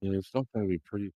Yeah, it's not gonna be pretty.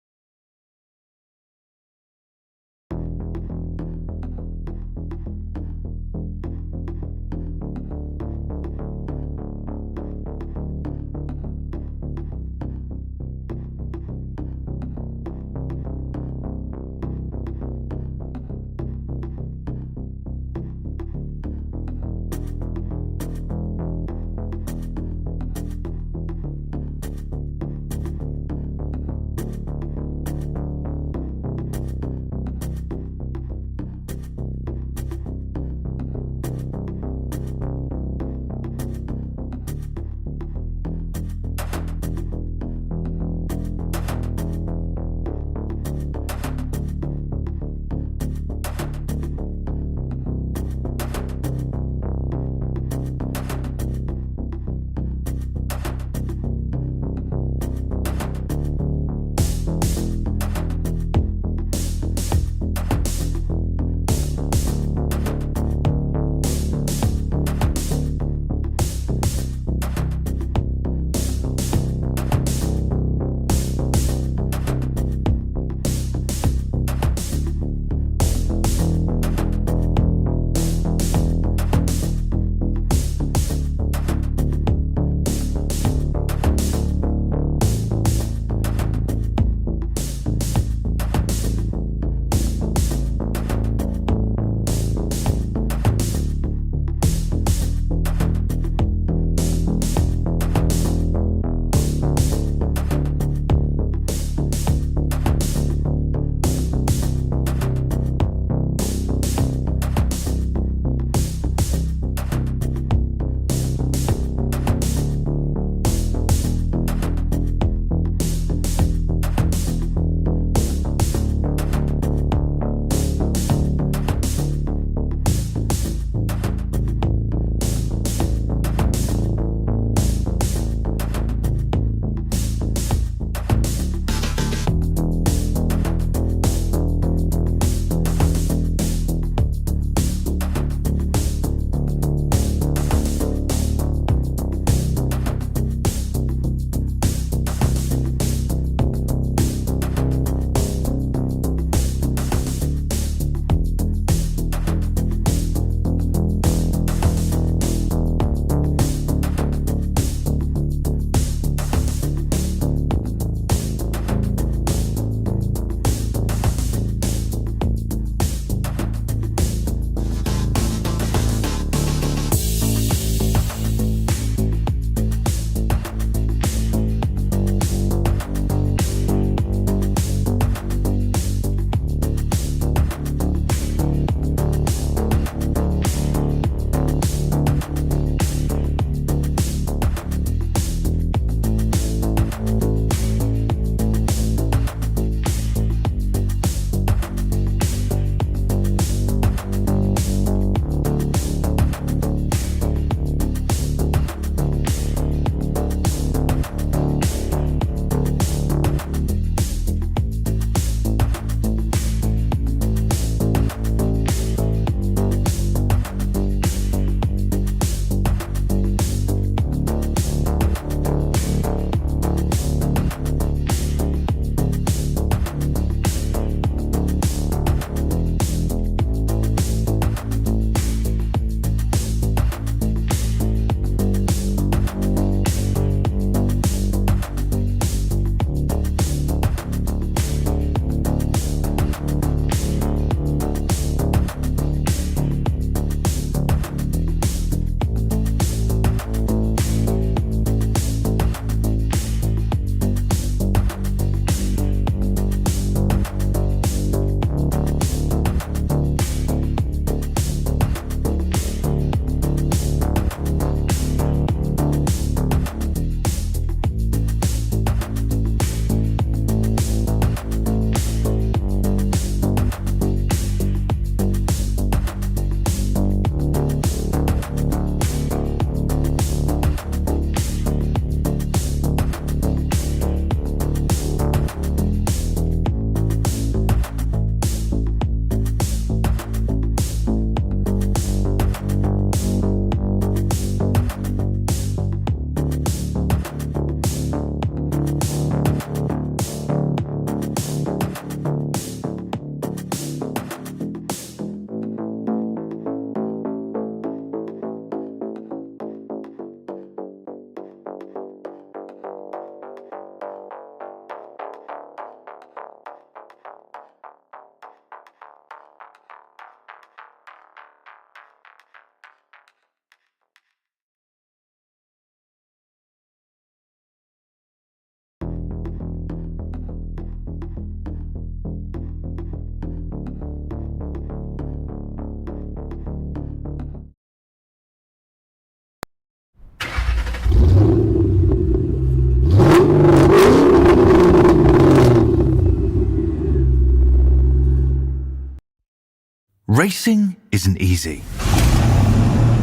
Racing isn't easy,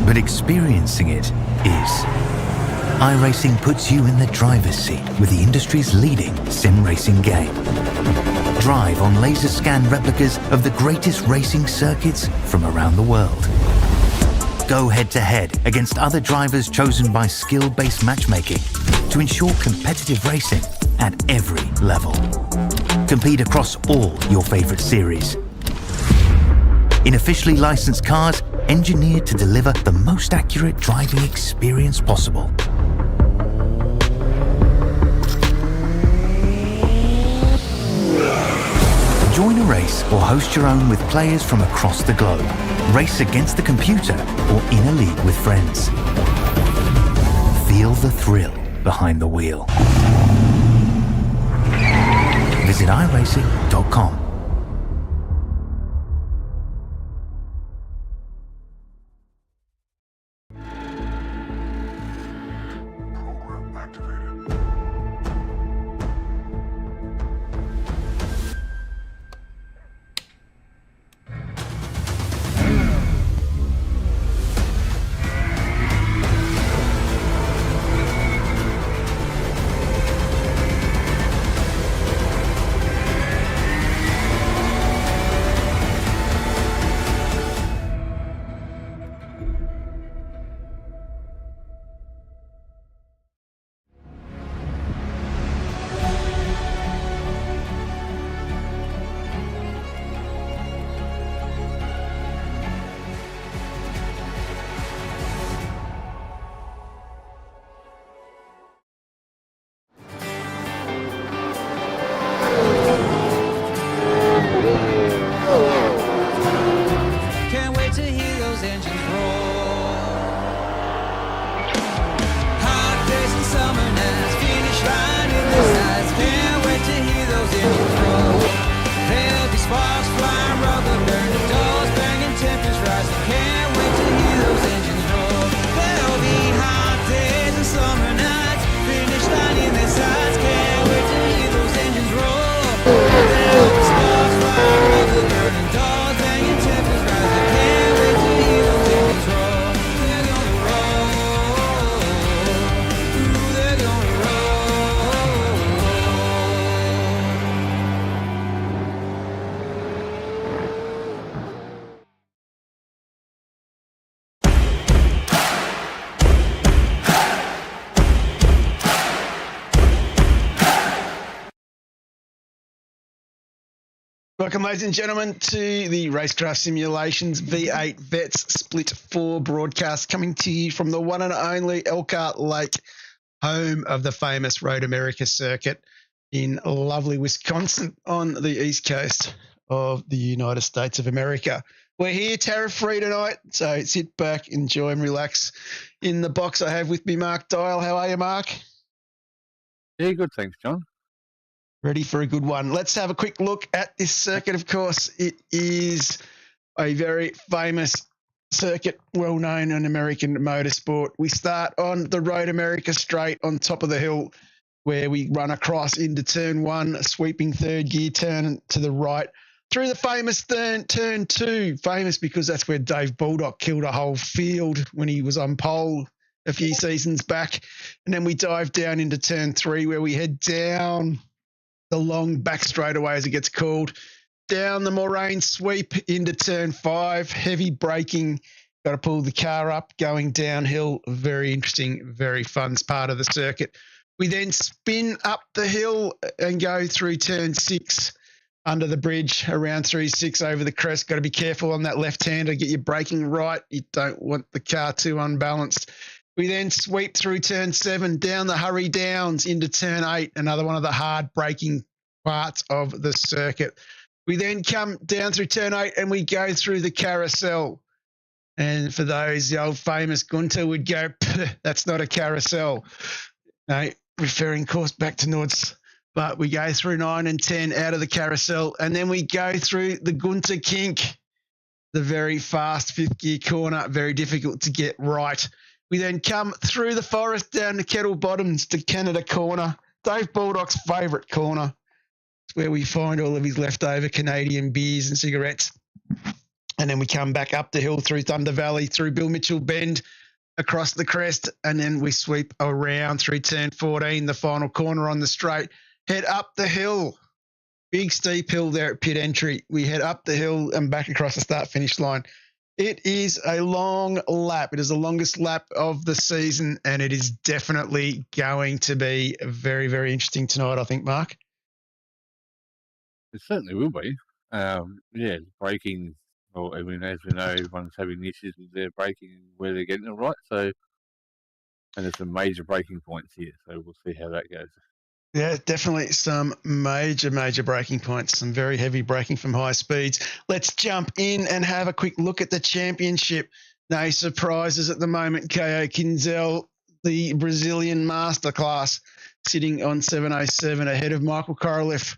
but experiencing it is. iRacing puts you in the driver's seat with the industry's leading sim racing game. Drive on laser scan replicas of the greatest racing circuits from around the world. Go head-to-head against other drivers chosen by skill-based matchmaking to ensure competitive racing at every level. Compete across all your favorite series. In officially licensed cars, engineered to deliver the most accurate driving experience possible. Join a race or host your own with players from across the globe. Race against the computer or in a league with friends. Feel the thrill behind the wheel. Visit iRacing.com. Welcome, ladies and gentlemen, to the RaceKraft Simulations V8 Vets Split 4 broadcast, coming to you from the one and only Elkhart Lake, home of the famous Road America circuit in lovely Wisconsin on the east coast of the United States of America. We're here tariff-free tonight, so sit back, enjoy and relax. In the box I have with me Mark Dial. How are you, Mark? Yeah, good, thanks, John. Ready for a good one. Let's have a quick look at this circuit, of course. It is a very famous circuit, well known in American motorsport. We start on the Road America straight on top of the hill, where we run across into turn one, a sweeping third gear turn to the right, through the famous turn two, famous because that's where Dave Baldock killed a whole field when he was on pole a few seasons back. And then we dive down into turn three, where we head down the long back straightaway, as it gets called, down the moraine sweep into turn five, heavy braking, got to pull the car up, going downhill. Very interesting, very fun part of the circuit. We then spin up the hill and go through turn six, under the bridge, around through six, over the crest. Got to be careful on that left-hander, get your braking right. You don't want the car too unbalanced. We then sweep through turn seven, down the Hurry Downs into turn eight, another one of the hard braking parts of the circuit. We then come down through turn eight and we go through the carousel. And for those, the old famous Gunter would go, that's not a carousel. No, referring, of course, back to Nords. But we go through 9 and 10 out of the carousel, and then we go through the Gunter kink, the very fast fifth gear corner, very difficult to get right. We then come through the forest down to Kettle Bottoms to Canada Corner, Dave Baldock's favourite corner. It's where we find all of his leftover Canadian beers and cigarettes. And then we come back up the hill through Thunder Valley, through Bill Mitchell Bend, across the crest, and then we sweep around through turn 14, the final corner on the straight, head up the hill. Big steep hill there at pit entry. We head up the hill and back across the start-finish line. It is a long lap. It is the longest lap of the season, and it is definitely going to be very, very interesting tonight, I think, Mark. It certainly will be. Yeah, braking. Well, I mean, as we know, everyone's having issues with their braking and where they're getting it right. So, and there's some major braking points here. So we'll see how that goes. Yeah, definitely some major, major braking points, some very heavy braking from high speeds. Let's jump in and have a quick look at the championship. No surprises at the moment. Caio Kinzel, the Brazilian masterclass, sitting on 707 ahead of Michael Korolev,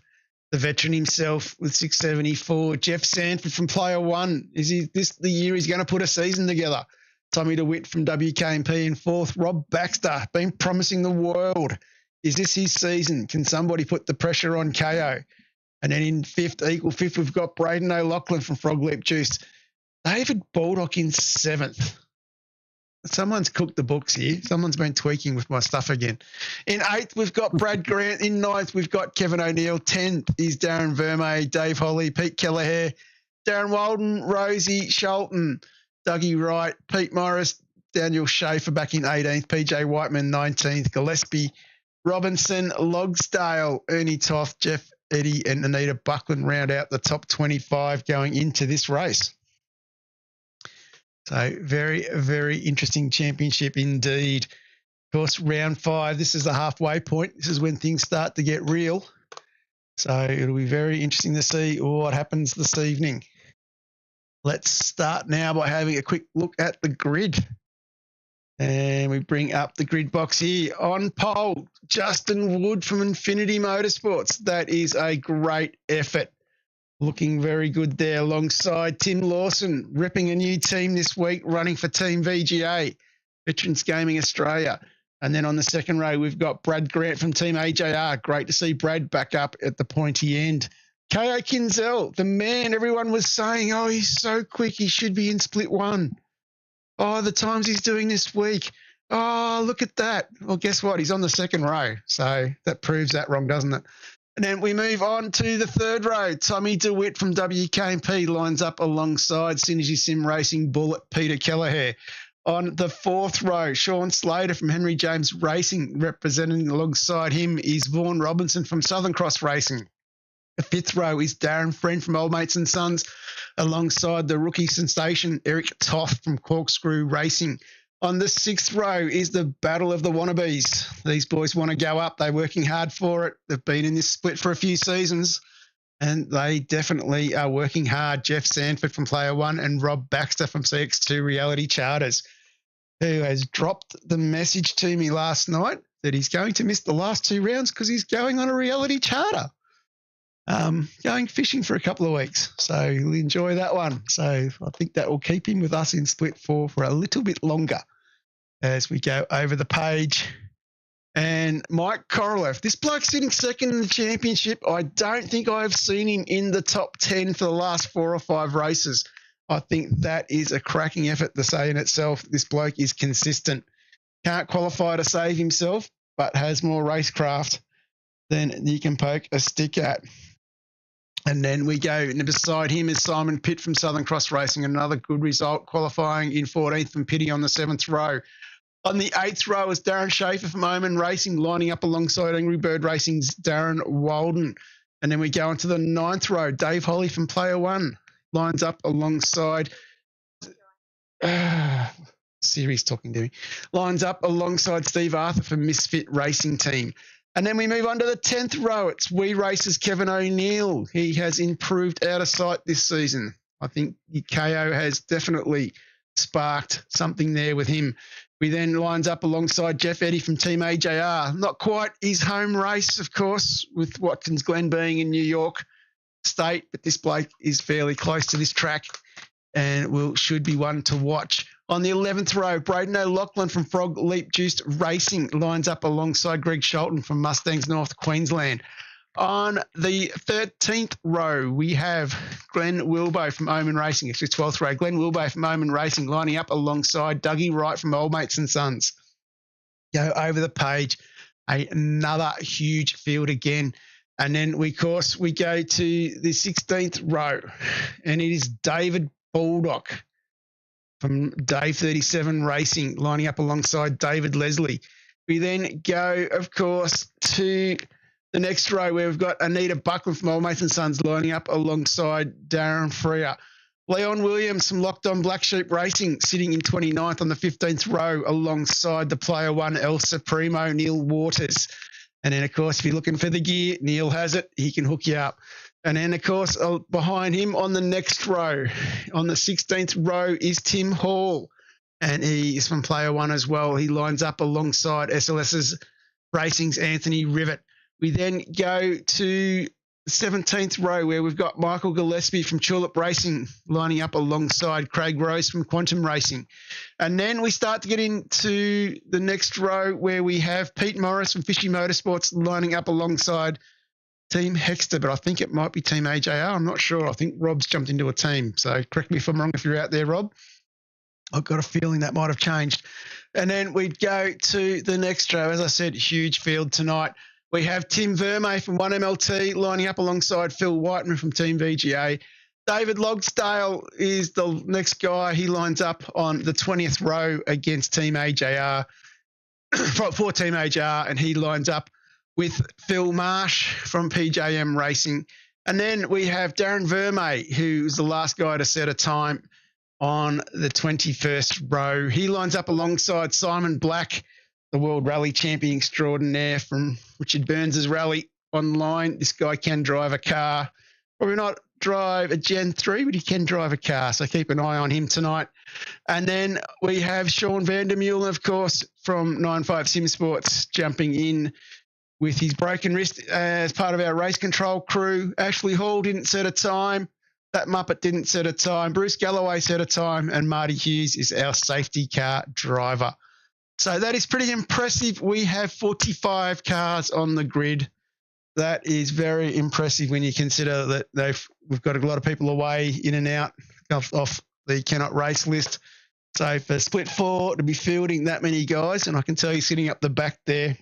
the veteran himself, with 674. Jeff Sanford from Player One. Is this the year he's going to put a season together? Tommy DeWitt from WKMP in fourth. Rob Baxter, been promising the world. Is this his season? Can somebody put the pressure on Caio? And then in equal fifth, we've got Braden O'Loughlin from Frog Leap Juice. David Baldock in seventh. Someone's cooked the books here. Someone's been tweaking with my stuff again. In eighth, we've got Brad Grant. In ninth, we've got Kevin O'Neill. 10th is Darren Vermey, Dave Holly, Pete Kelleher, Darren Walden, Rosie Sholton, Dougie Wright, Pete Morris, Daniel Schaefer back in 18th, PJ Whiteman 19th, Gillespie, Robinson, Logsdale, Ernie Toth, Jeff Eddy and Anita Buckland round out the top 25 going into this race. So very, very interesting championship indeed. Of course, round 5, this is the halfway point. This is when things start to get real. So it'll be very interesting to see what happens this evening. Let's start now by having a quick look at the grid. And we bring up the grid box here. On pole, Justin Wood from Infinity Motorsports. That is a great effort. Looking very good there alongside Tim Lawson, ripping a new team this week, running for Team VGA, Veterans Gaming Australia. And then on the second row, we've got Brad Grant from Team AJR. Great to see Brad back up at the pointy end. Caio Kinzel, the man everyone was saying, oh, he's so quick, he should be in split one. Oh, the times he's doing this week. Oh, look at that. Well, guess what? He's on the second row. So that proves that wrong, doesn't it? And then we move on to the third row. Tommy DeWitt from WKMP lines up alongside Synergy Sim Racing Bullet Peter Kelleher. On the fourth row, Sean Slater from Henry James Racing. Representing alongside him is Vaughan Robinson from Southern Cross Racing. The fifth row is Darren Friend from Old Mates and Sons, alongside the rookie sensation Eric Toff from Corkscrew Racing. On the sixth row is the Battle of the Wannabes. These boys want to go up. They're working hard for it. They've been in this split for a few seasons, and they definitely are working hard. Jeff Sanford from Player One and Rob Baxter from CX2 Reality Charters, who has dropped the message to me last night that he's going to miss the last 2 rounds because he's going on a reality charter. Going fishing for a couple of weeks. So he'll enjoy that one. So I think that will keep him with us in split 4 for a little bit longer as we go over the page. And Mike Korolev, this bloke sitting second in the championship. I don't think I've seen him in the top 10 for the last 4 or 5 races. I think that is a cracking effort to say in itself. This bloke is consistent. Can't qualify to save himself, but has more racecraft than you can poke a stick at. And then we go, and beside him is Simon Pitt from Southern Cross Racing, another good result, qualifying in 14th from Pitty on the 7th row. On the 8th row is Darren Schaefer from Oman Racing, lining up alongside Angry Bird Racing's Darren Walden. And then we go into the 9th row. Dave Holly from Player One lines up alongside Siri's talking to me. Lines up alongside Steve Arthur from Misfit Racing Team. And then we move on to the 10th row. It's We Racers Kevin O'Neill. He has improved out of sight this season. I think Caio has definitely sparked something there with him. We then lines up alongside Jeff Eddy from Team AJR. Not quite his home race, of course, with Watkins Glen being in New York State, but this bloke is fairly close to this track and should be one to watch. On the 11th row, Braden O'Loughlin from Frog Leap Juiced Racing lines up alongside Greg Sholton from Mustangs North Queensland. On the 13th row, we have Glenn Wilbo from Omen Racing. It's his 12th row. Glenn Wilbo from Omen Racing lining up alongside Dougie Wright from Old Mates and Sons. Go over the page. Another huge field again. And then, we go to the 16th row, and it is David Baldock from Dave 37 Racing lining up alongside David Leslie. We then go, of course, to the next row where we've got Anita Buckland from Old Mates and Sons lining up alongside Darren Freer. Leon Williams from Locked On Black Sheep Racing sitting in 29th on the 15th row alongside the Player One El Supremo, Neil Waters. And then, of course, if you're looking for the gear, Neil has it. He can hook you up. And then, of course, behind him on the next row, on the 16th row, is Tim Hall. And he is from Player One as well. He lines up alongside SLS's Racing's Anthony Rivet. We then go to the 17th row where we've got Michael Gillespie from Tulip Racing lining up alongside Craig Rose from Quantum Racing. And then we start to get into the next row where we have Pete Morris from Fishy Motorsports lining up alongside Team Hexter, but I think it might be Team AJR. I'm not sure. I think Rob's jumped into a team. So correct me if I'm wrong if you're out there, Rob. I've got a feeling that might have changed. And then we'd go to the next row. As I said, huge field tonight. We have Tim Vermey from 1MLT lining up alongside Phil Whiteman from Team VGA. David Logsdale is the next guy. He lines up on the 20th row against Team AJR, for Team AJR, and he lines up with Phil Marsh from PJM Racing. And then we have Darren Vermey, who's the last guy to set a time on the 21st row. He lines up alongside Simon Black, the World Rally Champion extraordinaire from Richard Burns' rally online. This guy can drive a car. Probably not drive a Gen 3, but he can drive a car, so keep an eye on him tonight. And then we have Sean Vandermeulen, of course, from 95 Sim Sports, jumping in with his broken wrist as part of our race control crew. Ashley Hall didn't set a time. That Muppet didn't set a time. Bruce Galloway set a time, and Marty Hughes is our safety car driver. So that is pretty impressive. We have 45 cars on the grid. That is very impressive when you consider that we've got a lot of people away in and out off the cannot race list. So for Split 4 to be fielding that many guys, and I can tell you sitting up the back there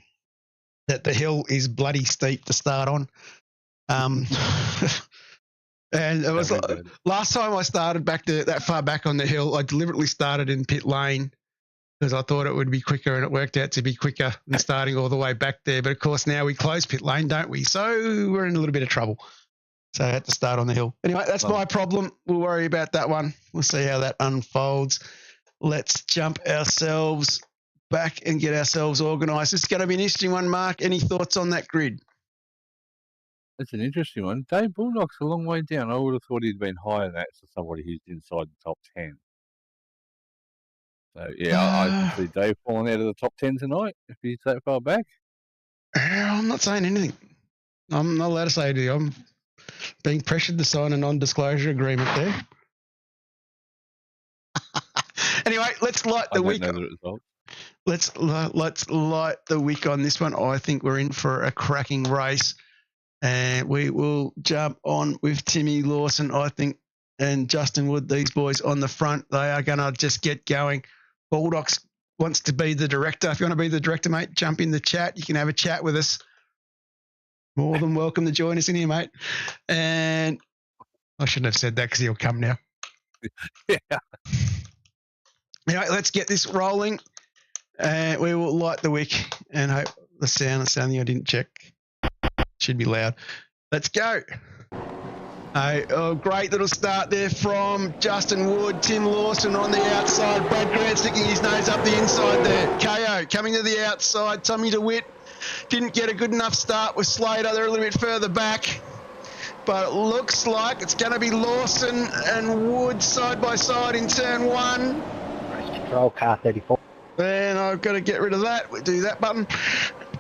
that the hill is bloody steep to start on. And it was last time I started that far back on the hill, I deliberately started in pit lane because I thought it would be quicker, and it worked out to be quicker than starting all the way back there. But, of course, now we close pit lane, don't we? So we're in a little bit of trouble. So I had to start on the hill. Anyway, that's my problem. We'll worry about that one. We'll see how that unfolds. Let's jump ourselves back and get ourselves organised. It's going to be an interesting one, Mark. Any thoughts on that grid? That's an interesting one. Dave Bullock's a long way down. I would have thought he'd been higher than that for somebody who's inside the top 10. So, yeah, I can see Dave falling out of the top 10 tonight if he's that far back. I'm not saying anything. I'm not allowed to say anything. I'm being pressured to sign a non-disclosure agreement there. Anyway, let's light the wick. Let's light the wick on this one. I think we're in for a cracking race. And we will jump on with Timmy Lawson, I think, and Justin Wood, these boys on the front. They are going to just get going. Bulldogs wants to be the director. If you want to be the director, mate, jump in the chat. You can have a chat with us. More than welcome to join us in here, mate. And I shouldn't have said that because he'll come now. Yeah. Anyway, let's get this rolling. And we will light the wick and hope the sounding I didn't check. Should be loud. Let's go. Great little start there from Justin Wood, Tim Lawson on the outside, Brad Grant sticking his nose up the inside there. Caio coming to the outside, Tommy DeWitt didn't get a good enough start with Slater. They're a little bit further back, but it looks like it's going to be Lawson and Wood side by side in turn one. Race control, car 34. And I've got to get rid of that. We'll do that button.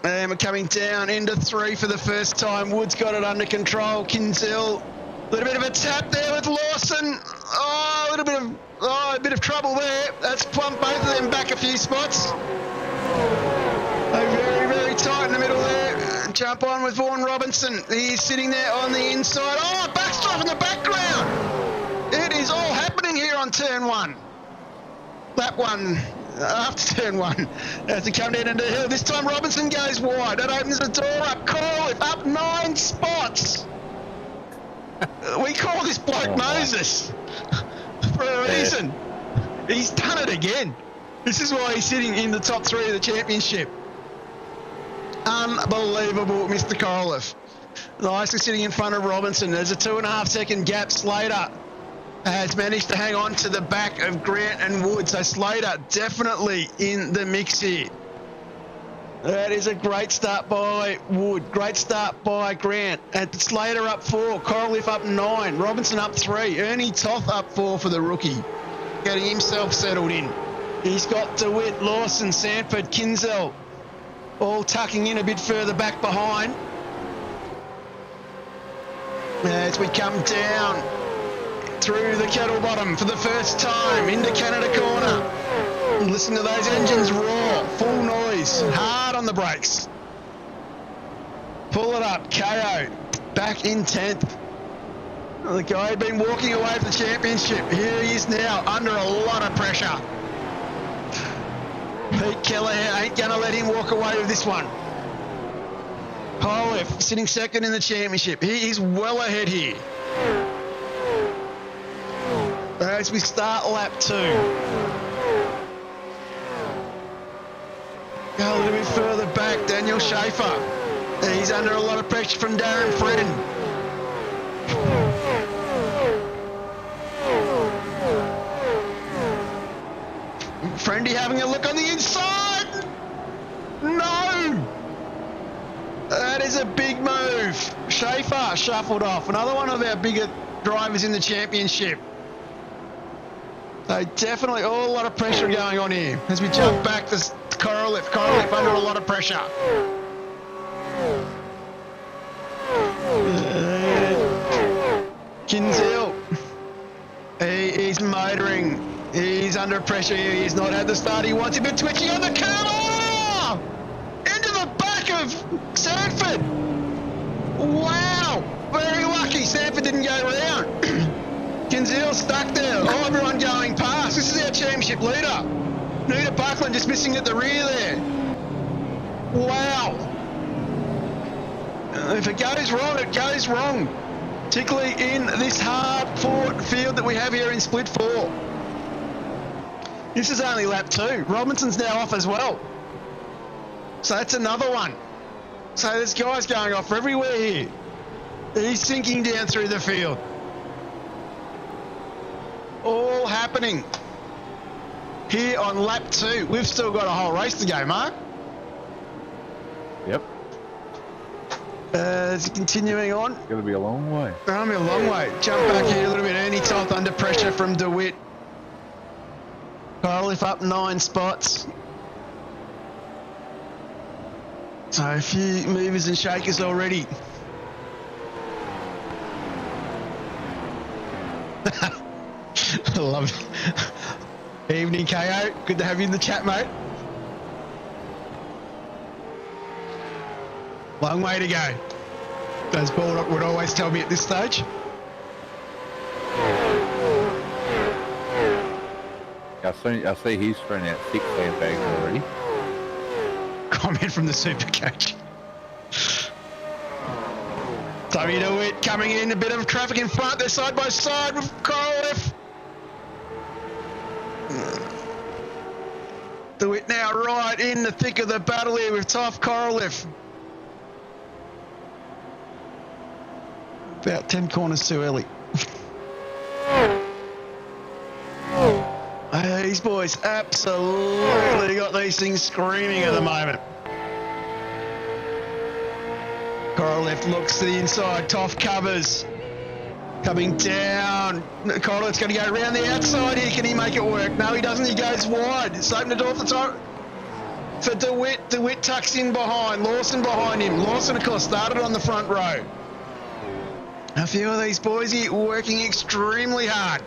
And we're coming down into 3 for the first time. Wood's got it under control. Kinzel, a little bit of a tap there with Lawson. A bit of trouble there. That's plumped both of them back a few spots. They're very, very tight in the middle there. jump on with Vaughan Robinson. He's sitting there on the inside. Oh, backstrap in the background. It is all happening here on turn one. Lap one, after turn one, as he come down into the hill. This time Robinson goes wide. That opens the door up. Corliff up 9 spots. We call this bloke Moses for a reason. He's done it again. This is why he's sitting in the top 3 of the championship. Unbelievable, Mr. Corliff. Nicely sitting in front of Robinson. There's a 2.5 second gap. Slater has managed to hang on to the back of Grant and Wood. So Slater definitely in the mix here. That is a great start by Wood. Great start by Grant. And Slater up 4. Corliff up 9. Robinson up 3. Ernie Toth up 4 for the rookie. Getting himself settled in. He's got DeWitt, Lawson, Sanford, Kinzel all tucking in a bit further back behind. As we come down through the kettle bottom for the first time into Canada corner. Listen to those engines roar, full noise, hard on the brakes. Pull it up, Caio back in 10th. The guy had been walking away from the championship. Here he is now under a lot of pressure. Pete Kelleher ain't going to let him walk away with this one. Corliff sitting second in the championship. He is well ahead here. As we start lap 2. Go a little bit further back, Daniel Schaefer. He's under a lot of pressure from Darren Friend. Friendy having a look on the inside. No! That is a big move. Schaefer shuffled off. Another one of our bigger drivers in the championship. So definitely a lot of pressure going on here. As we jump back to Corliff. Corliff under a lot of pressure. Kinzel. He is motoring. He's under pressure here. He's not had the start he wants. He's been twitching on the curb. Oh! Into the back of Sanford. Wow. Very lucky Sanford didn't go round. Kinzel stuck there. Oh, everyone going past. This is our championship leader. Nita Buckland just missing at the rear there. Wow. If it goes wrong, it goes wrong. Particularly in this hard-fought field that we have here in Split 4. This is only lap 2. Robinson's now off as well. So that's another one. So there's guys going off everywhere here. He's sinking down through the field. All happening here on lap 2. We've still got a whole race to go, Mark. Yep. It's continuing on. It's going to be a long way. Going to be a long way. Jump back here a little bit. Ernie Toth under pressure from DeWitt. Corliff up 9 spots. So a few movers and shakers already. I love it. Evening, Caio. Good to have you in the chat, mate. Long way to go. As Baldock would always tell me at this stage. I see he's thrown out 6 sandbags already. Comment from the Supercoach. Tommy DeWitt coming in, a bit of traffic in front. They're side by side with Corliff. DeWitt now right in the thick of the battle here with Toff Corliff. About 10 corners too early. These boys absolutely got these things screaming at the moment. Corliff looks to the inside. Toff covers. Coming down. Corliff's going to go around the outside here. Can he make it work? No, he doesn't. He goes wide. It's open the door for the top. For DeWitt. DeWitt tucks in behind. Lawson behind him. Lawson, of course, started on the front row. A few of these boys here working extremely hard.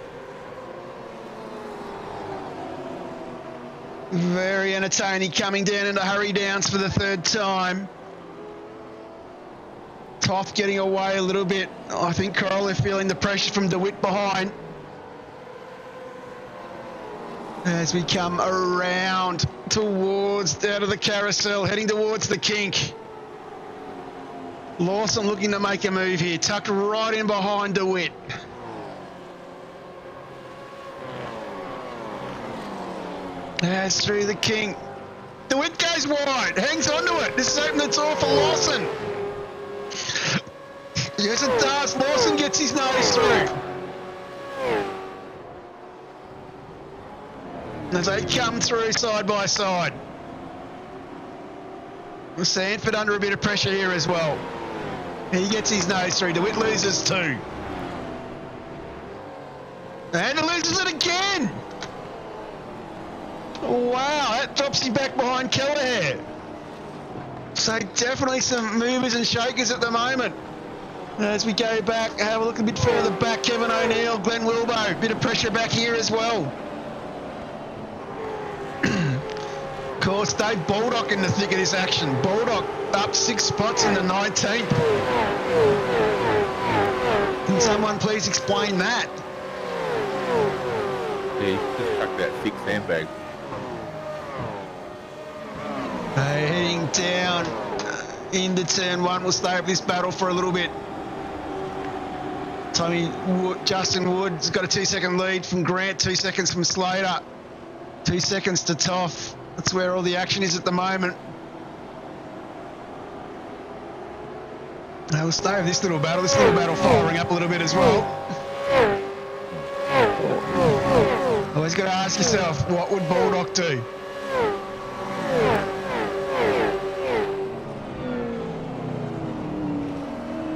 Very entertaining coming down into Hurry Downs for the 3rd time. Toff getting away a little bit. I think Corolli feeling the pressure from DeWitt behind. As we come around towards, out of the carousel, heading towards the kink. Lawson looking to make a move here, tucked right in behind DeWitt. As through the kink. DeWitt goes wide, hangs onto it. This is opening the door for Lawson. Yes, it does. Lawson gets his nose through. As they come through side by side. Sanford under a bit of pressure here as well. He gets his nose through. DeWitt loses 2. And he loses it again. Wow, that drops him back behind Kelleher. So definitely some movers and shakers at the moment. As we go back, have a look a bit further back, Kevin O'Neill, Glenn Wilbo, bit of pressure back here as well. Of course, Dave Baldock in the thick of this action. Baldock up 6 spots in the 19th. Can someone please explain that? Yeah, he just chucked that thick sandbag. Heading down into turn 1. We'll stay with this battle for a little bit. Justin Wood's got a 2-second lead from Grant, 2 seconds from Slater, 2 seconds to Toff. That's where all the action is at the moment. Now we'll stay with this little battle. This little battle firing up a little bit as well. Always got to ask yourself, what would Baldock do?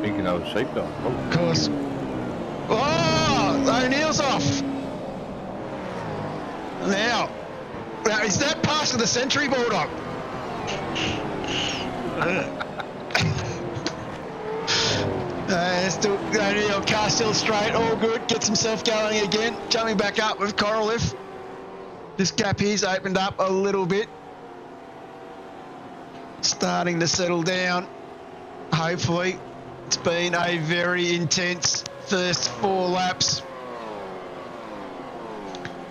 Thinking I was sheepdog. Of course. Oh, O'Neill's off. Now, is that pass of the century, Baldock? Still O'Neill, car still straight, all good. Gets himself going again. Jumping back up with Coroliff. This gap here's opened up a little bit. Starting to settle down. Hopefully. It's been a very intense first 4 laps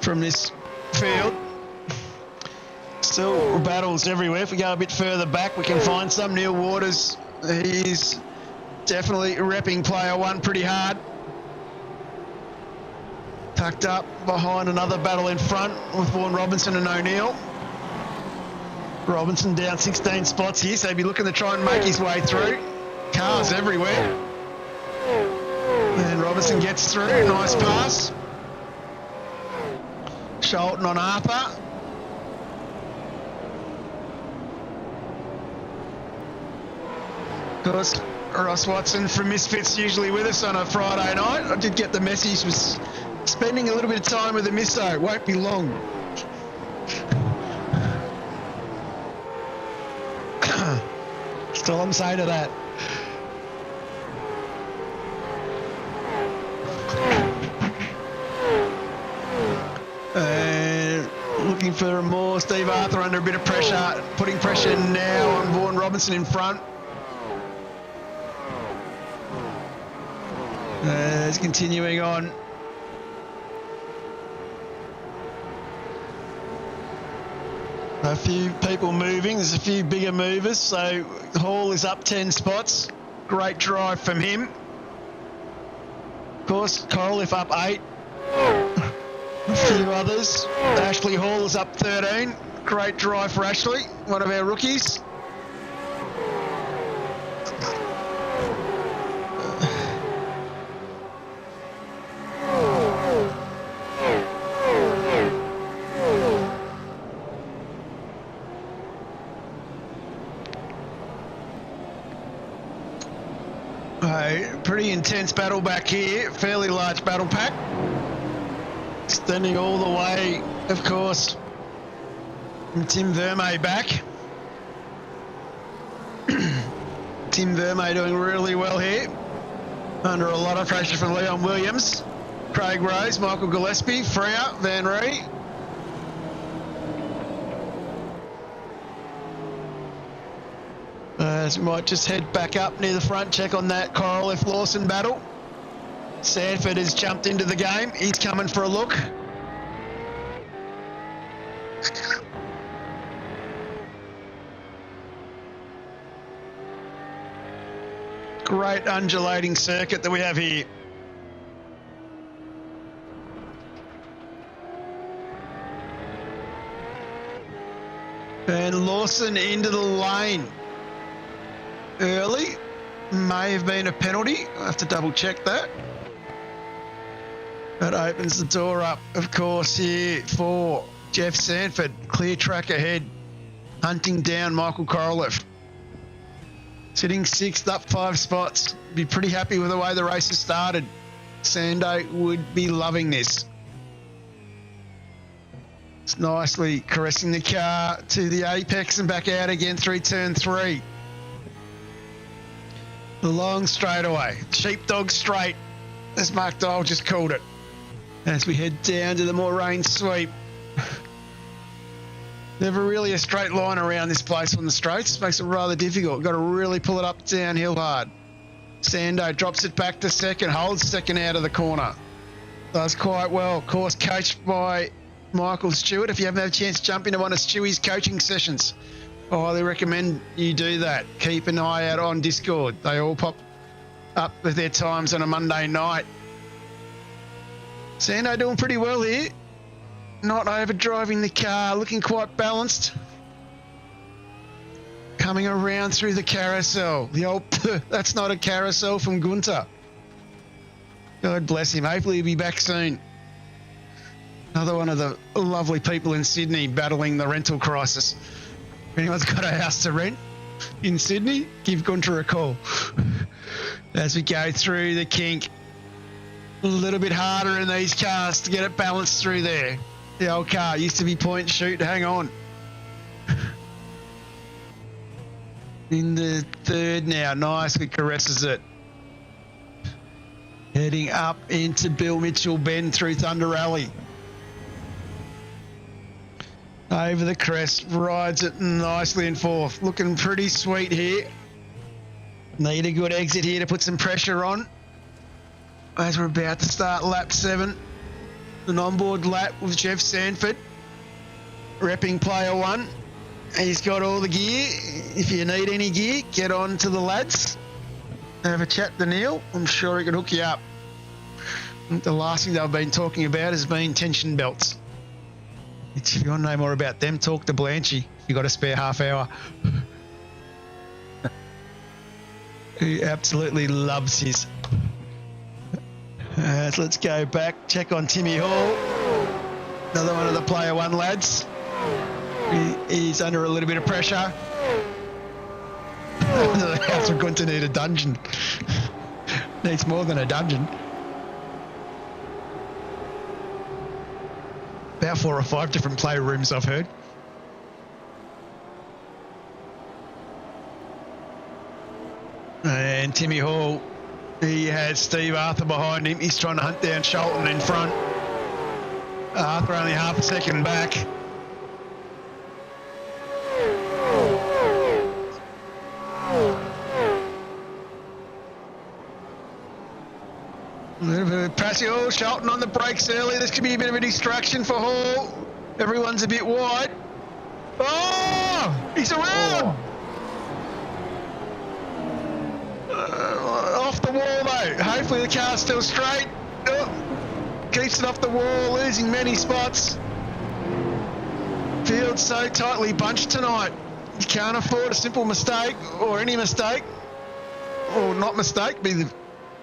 from this field. Still battles everywhere. If we go a bit further back, we can find some. Neil Waters, he's definitely repping player 1 pretty hard. Tucked up behind another battle in front with Vaughan Robinson and O'Neill. Robinson down 16 spots here, so he'll be looking to try and make his way through. Cars everywhere. And Robinson gets through. Nice pass. Sholton on Harper. Of course, Ross Watson from Misfits usually with us on a Friday night. I did get the message, was spending a little bit of time with the misso. Won't be long. That's all I'm saying to that. Looking for more. Steve Arthur under a bit of pressure, putting pressure now on Vaughan Robinson in front. It's continuing on. A few people moving. There's a few bigger movers. So Hall is up 10 spots. Great drive from him. Of course, Coroliff up 8. A few others. Ashley Hall is up 13. Great drive for Ashley, one of our rookies. Pretty intense battle back here. Fairly large battle pack. Extending all the way, of course, from Tim Vermey back. Tim Vermey doing really well here. Under a lot of pressure from Leon Williams, Craig Rose, Michael Gillespie, Freya, Van Ree. As we might just head back up near the front, check on that Coral F. Lawson battle. Sanford has jumped into the game. He's coming for a look. Great undulating circuit that we have here. And Lawson into the lane early. May have been a penalty. I have to double check that. That opens the door up, of course, here for Jeff Sanford. Clear track ahead, hunting down Michael Korolev. Sitting sixth, up 5 spots. Be pretty happy with the way the race has started. Sando would be loving this. It's nicely caressing the car to the apex and back out again through turn 3. The long straightaway, sheepdog straight, as Mark Dole just called it. As we head down to the Moraine sweep. Never really a straight line around this place on the straights. Makes it rather difficult. Got to really pull it up downhill hard. Sando drops it back to second, holds second out of the corner. Does quite well. Of course, coached by Michael Stewart. If you haven't had a chance to jump into one of Stewie's coaching sessions, I highly recommend you do that. Keep an eye out on Discord. They all pop up with their times on a Monday night. Sando doing pretty well here. Not overdriving the car, looking quite balanced. Coming around through the carousel. The old, that's not a carousel from Gunter. God bless him. Hopefully he'll be back soon. Another one of the lovely people in Sydney battling the rental crisis. If anyone's got a house to rent in Sydney, give Gunter a call. As we go through the kink. A little bit harder in these cars to get it balanced through there. The old car used to be point and shoot, hang on. In the third now, nicely caresses it. Heading up into Bill Mitchell Bend through Thunder Alley. Over the crest, rides it nicely in fourth. Looking pretty sweet here. Need a good exit here to put some pressure on. As we're about to start lap 7. An onboard lap with Jeff Sanford, repping player 1. He's got all the gear. If you need any gear, get on to the lads. Have a chat to Neil. I'm sure he can hook you up. The last thing they've been talking about has been tension belts. If you want to know more about them, talk to Blanchy. If you've got a spare half hour. He absolutely loves his. So let's go back, check on Timmy Hall. Another one of the player 1 lads. He's under a little bit of pressure. The house are going to need a dungeon. Needs more than a dungeon. About 4 or 5 different player rooms I've heard. And Timmy Hall, he has Steve Arthur behind him. He's trying to hunt down Sholton in front. Arthur only half a second back. A little bit of passing. Oh, Sholton on the brakes early. This could be a bit of a distraction for Hall. Everyone's a bit wide. Oh, he's around. Off the wall though. Hopefully the car's still straight. Oh, keeps it off the wall, losing many spots. Field's so tightly bunched tonight. You can't afford a simple mistake or any mistake, or not mistake, be the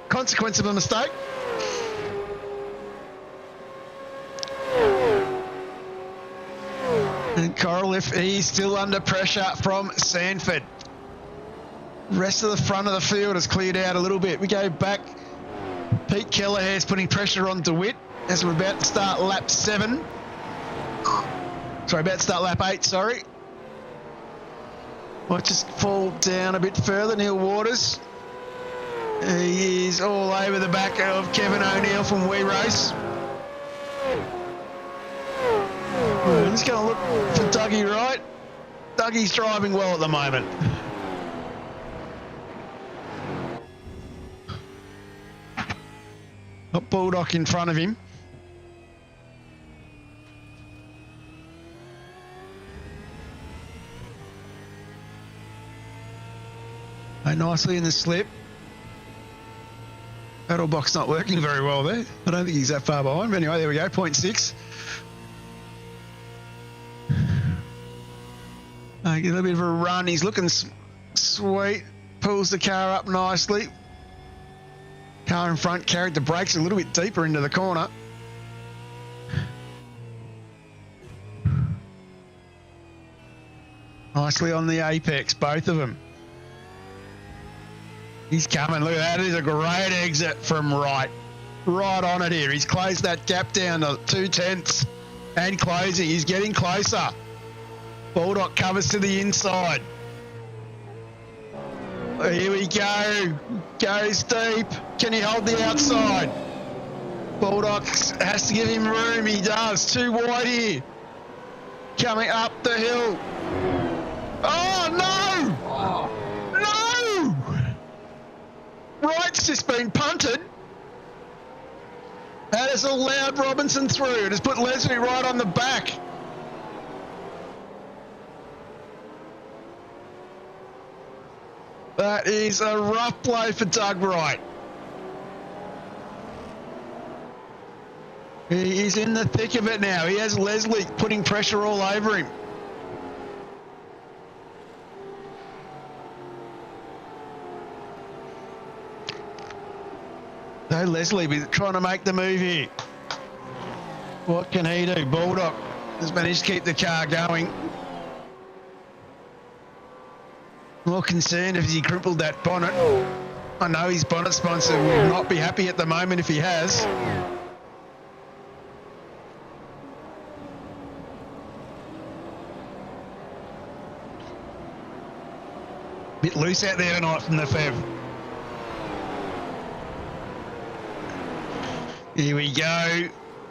consequence of a mistake. And Korolev, he's still under pressure from Sanford. Rest of the front of the field has cleared out a little bit. We go back. Pete Kelleher's putting pressure on DeWitt as we're about to start lap 7. Sorry, about to start lap 8, sorry. Might just fall down a bit further. Neil Waters. He is all over the back of Kevin O'Neill from We Race. I'm just going to look for Dougie Wright. Dougie's driving well at the moment. Got Bulldog in front of him. Nicely in the slip. Paddle box not working very well there. I don't think he's that far behind. But anyway, there we go, 0.6. Get a little bit of a run. He's looking sweet. Pulls the car up nicely. Car in front carried the brakes a little bit deeper into the corner. Nicely on the apex, both of them. He's coming. Look at that. It is a great exit from right. Right on it here. He's closed that gap down to 2/10 and closing. He's getting closer. Bulldog covers to the inside. Here we go. Goes deep. Can he hold the outside? Bulldog has to give him room. He does. Too wide here. Coming up the hill. Oh, no! No! Right's just been punted. That has allowed Robinson through. It has put Leslie right on the back. That is a rough blow for Doug Wright. He is in the thick of it now. He has Leslie putting pressure all over him. So Leslie be trying to make the move here. What can he do? Bulldog has managed to keep the car going. More concerned if he crippled that bonnet. I know his bonnet sponsor will not be happy at the moment if he has. Bit loose out there tonight from the Fev. Here we go.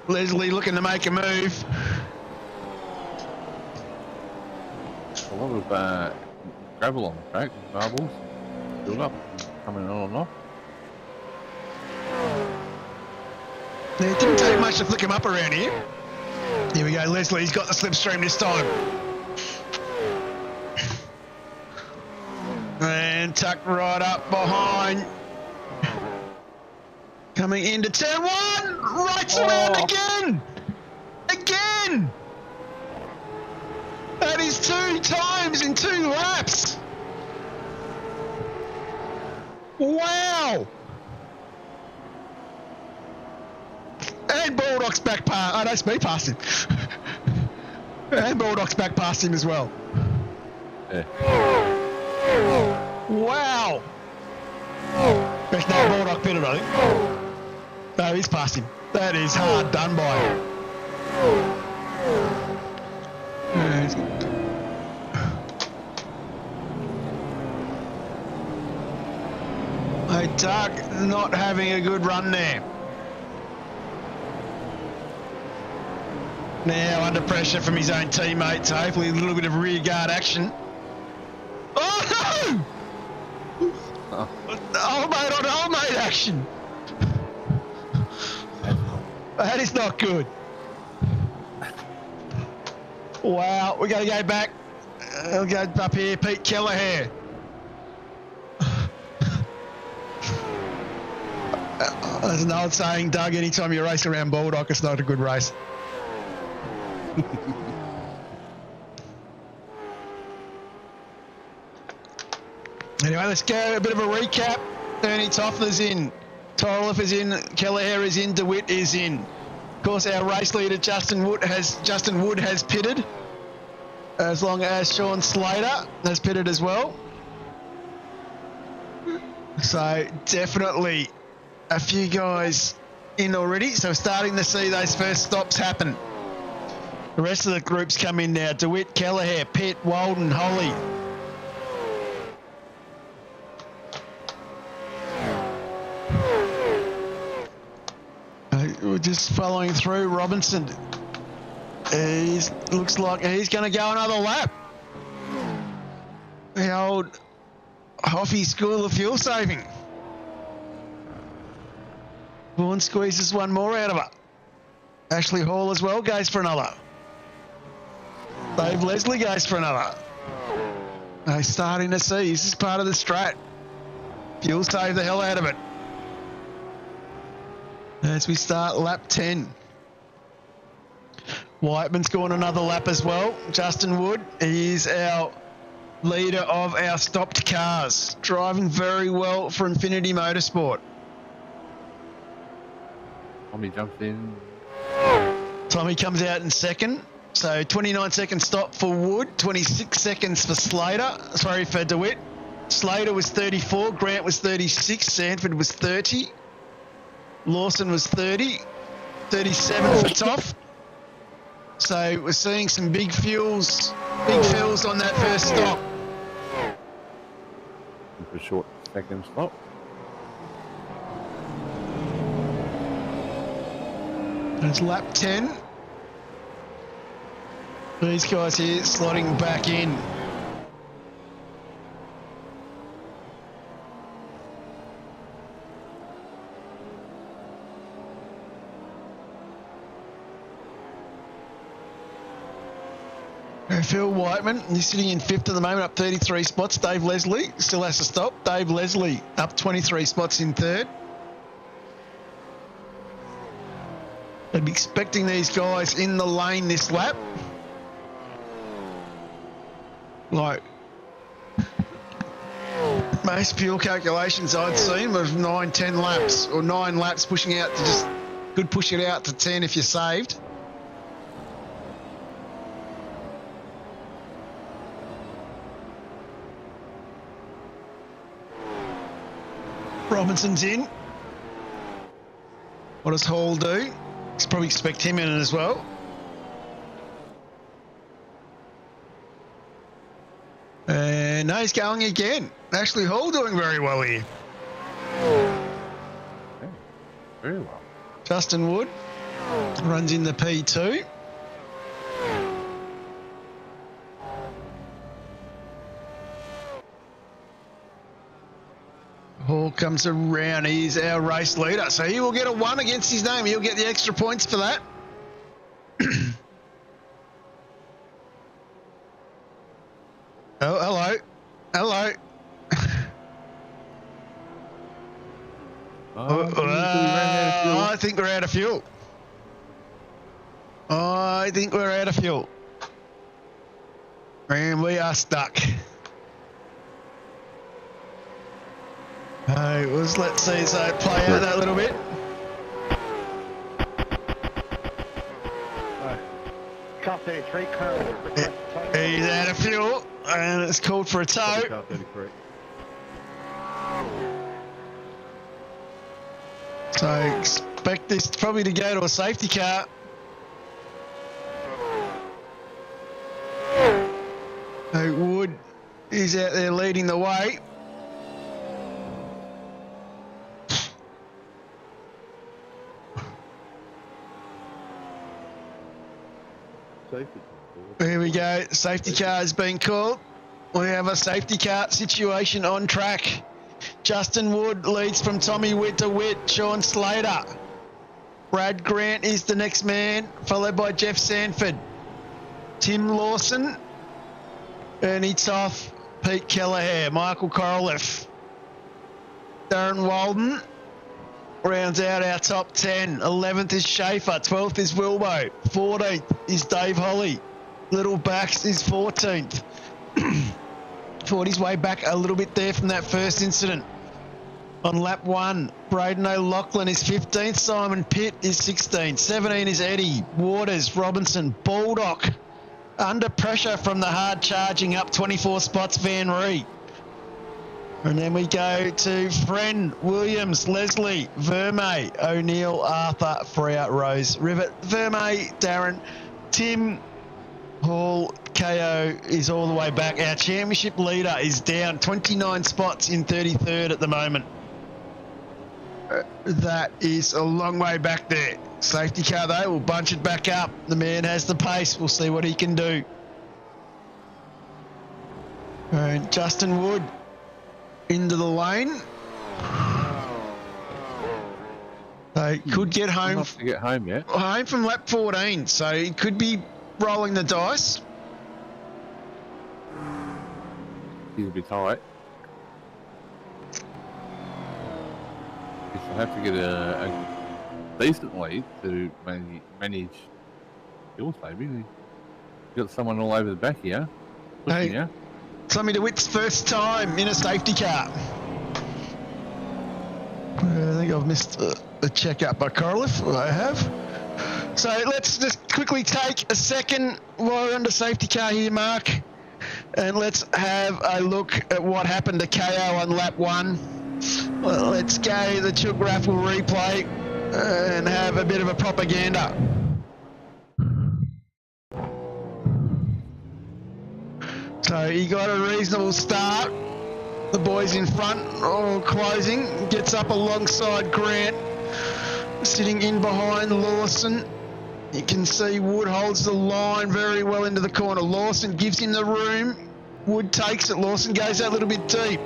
Leslie looking to make a move. A lot of gravel on the track, marbles, build up, coming on and off. It didn't take much to flick him up around here. Here we go, Leslie's got the slipstream this time. And tucked right up behind. Coming into turn one, right around again. Again. That is 2 times in 2 laps. Wow. And Bulldog's back past. Oh, no, speed past him. And Bulldog's back past him as well. Yeah. Wow. There's no Bulldog pitted, I think. No, he's past him. That is hard done by him. Doug not having a good run there. Now under pressure from his own teammates, hopefully a little bit of rear guard action. Oh no! Old mate on old mate action. That is not good. Wow, we got to go back. We'll go up here, Pete Kelleher. There's an old saying, Doug, anytime you race around Bulldog, it's not a good race. Anyway, let's go. A bit of a recap. Ernie Toffler's in. Torliff is in. Kelleher is in. DeWitt is in. Of course, our race leader, Justin Wood, has pitted. As long as Sean Slater has pitted as well. So definitely a few guys in already. So starting to see those first stops happen. The rest of the groups come in now. DeWitt, Kelleher, Pitt, Walden, Holly. We're just following through. Robinson. Looks like he's going to go another lap. The old Hoffy School of Fuel Saving. Vaughan squeezes one more out of her. Ashley Hall as well goes for another. Dave Leslie goes for another. They're starting to see. This is part of the strat. Fuel save the hell out of it. As we start lap 10. Whiteman's gone another lap as well. Justin Wood, he is our leader of our stopped cars. Driving very well for Infinity Motorsport. Tommy jumps in. Tommy comes out in second. So 29-second stop for Wood, 26 seconds for for DeWitt. Slater was 34, Grant was 36, Sanford was 30, Lawson was 30, 37 for Toff. So we're seeing some big fills on that first stop. For a short second stop. It's lap 10. These guys here slotting back in. Phil Whiteman, he's sitting in fifth at the moment, up 33 spots. Dave Leslie still has to stop. Dave Leslie up 23 spots in third. I'd be expecting these guys in the lane this lap. Like, most fuel calculations I'd seen was 9-10 laps, or 9 laps pushing out to just, could push it out to 10 if you're saved. Robinson's in. What does Hall do? He's probably expect him in as well. And no, he's going again. Ashley Hall doing very well here. Okay. Very well. Justin Wood runs in the P2. Hall comes around. He's our race leader. So he will get a 1 against his name. He'll get the extra points for that. Oh, hello. Hello. I think we're out of fuel. I think we're out of fuel. And we are stuck. Let's see, so play out that little bit. Car 33 currently. He's out of fuel, and it's called for a tow. Car 33. So expect this probably to go to a safety car. So Wood is out there leading the way. Here we go. Safety car has been called. We have a safety car situation on track. Justin Wood leads from Tommy Witt to Witt. Sean Slater. Brad Grant is the next man, followed by Jeff Sanford. Tim Lawson. Ernie Toff. Pete Kelleher. Michael Korolev. Darren Walden rounds out our top 10. 11th is Schaefer. 12th is Wilbo. 14th is Dave Holly. Little Bax is 14th. Fought his way back a little bit there from that first incident. On lap 1, Braden O'Loughlin is 15th. Simon Pitt is 16th. 17 is Eddie. Waters, Robinson, Baldock. Under pressure from the hard charging up 24 spots, Van Ree. And then we go to Friend, Williams, Leslie, Vermey, O'Neill, Arthur, Freya, Rose, Rivet, Vermey, Darren, Tim, Hall, KO is all the way back. Our championship leader is down 29 spots in 33rd at the moment. That is a long way back there. Safety car though, will bunch it back up. The man has the pace. We'll see what he can do. And Justin Wood into the lane. So So could get home. Enough to get home yet. Home from lap 14, so he could be rolling the dice. He's a bit tight. He'll have to get a decent lead to manage fuel saving. You've got someone all over the back here. Pushing you. Tommy DeWitt's first time in a safety car. I think I've missed a check-up by Corliff. I have. So let's just quickly take a second while we're under safety car here, Mark. And let's have a look at what happened to Caio on lap 1. Well, let's go the Chook Raffle replay and have a bit of a propaganda. So he got a reasonable start. The boys in front, all closing, gets up alongside Grant, sitting in behind Lawson. You can see Wood holds the line very well into the corner. Lawson gives him the room. Wood takes it. Lawson goes that little bit deep.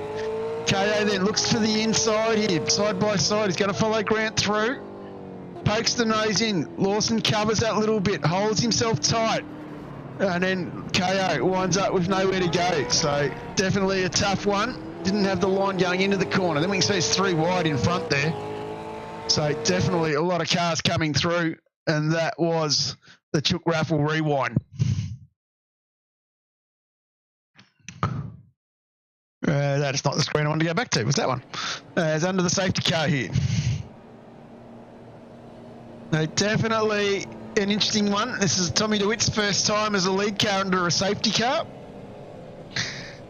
Caio then looks for the inside here, side by side. He's going to follow Grant through. Pokes the nose in. Lawson covers that little bit, holds himself tight. And then Caio winds up with nowhere to go. So definitely a tough one. Didn't have the line going into the corner. Then we can see it's 3 wide in front there. So definitely a lot of cars coming through. And that was the Chook Raffle rewind. That is not the screen I wanted to go back to. Was that one? It's under the safety car here. Definitely an interesting one. This is Tommy DeWitt's first time as a lead car under a safety car.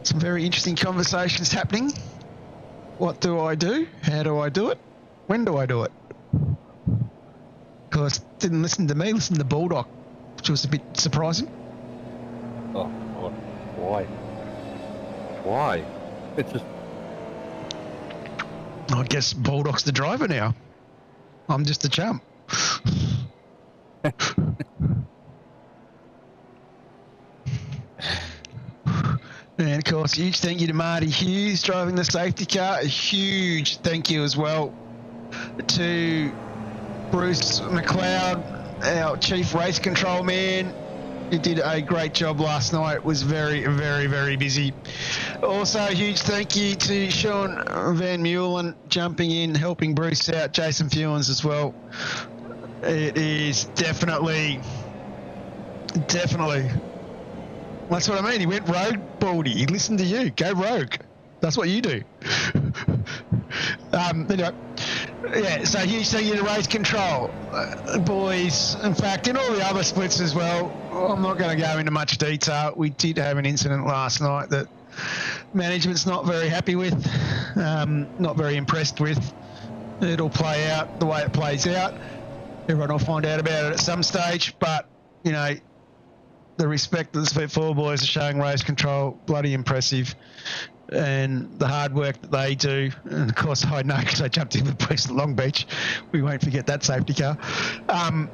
Some very interesting conversations happening. What do I do? How do I do it? When do I do it? Of course, didn't listen to me, listened to Bulldog, which was a bit surprising. Oh, God. Why? Why? It's just... I guess Bulldog's the driver now. I'm just a chump. And of course, huge thank you to Marty Hughes driving the safety car. A huge thank you as well to Bruce McLeod, our chief race control man. He did a great job last night. It was very, very, very busy. Also, a huge thank you to Sean Van Meulen jumping in, helping Bruce out, Jason Fewens as well. It is definitely. That's what I mean. He went rogue, Baldy. He listened to you. Go rogue. That's what you do. Anyway, yeah, so huge thank you to race control. Boys, in fact, in all the other splits as well, I'm not going to go into much detail. We did have an incident last night that management's not very happy with, not very impressed with. It'll play out the way it plays out. Everyone will find out about it at some stage, but, you know, the respect that the Split 4 boys are showing race control, bloody impressive. And the hard work that they do, and of course I know because I jumped in with Bruce at Long Beach. We won't forget that safety car. The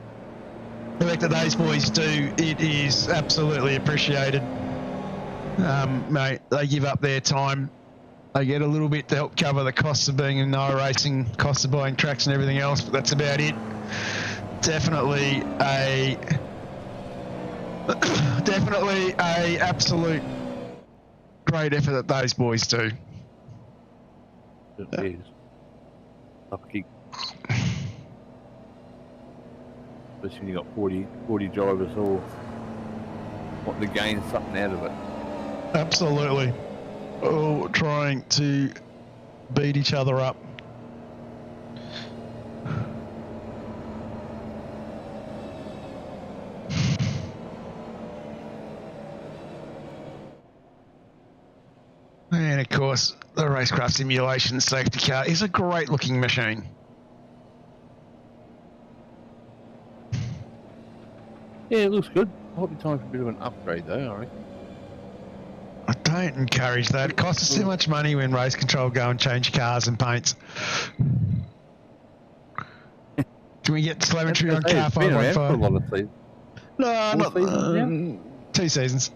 work that those boys do, it is absolutely appreciated. Mate, they give up their time. They get a little bit to help cover the costs of being in NOAA racing, costs of buying tracks and everything else, but that's about it. Definitely a absolute great effort that those boys do. It is. Lucky. Especially when you got 40 drivers all wanting to gain something out of it. Absolutely. All trying to beat each other up. And of course, the RaceKraft Simulations safety car is a great looking machine. Yeah, it looks good. Might be time for a bit of an upgrade though, I reckon. I don't encourage that. It costs us too much money when race control go and change cars and paints. Can we get telemetry on car 515? No, not 2 seasons.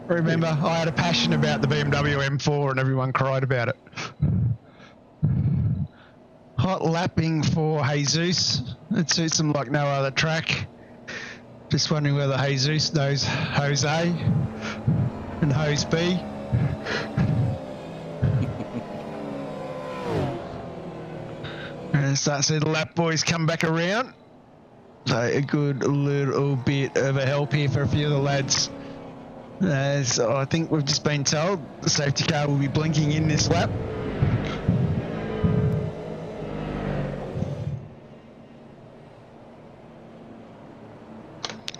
Remember, I had a passion about the BMW M4 and everyone cried about it. Hot lapping for Jesus. It suits him like no other track. Just wondering whether Jesus knows Jose and Hose B. And start to see the lap boys come back around. So a good little bit of a help here for a few of the lads. As I think we've just been told, the safety car will be blinking in this lap.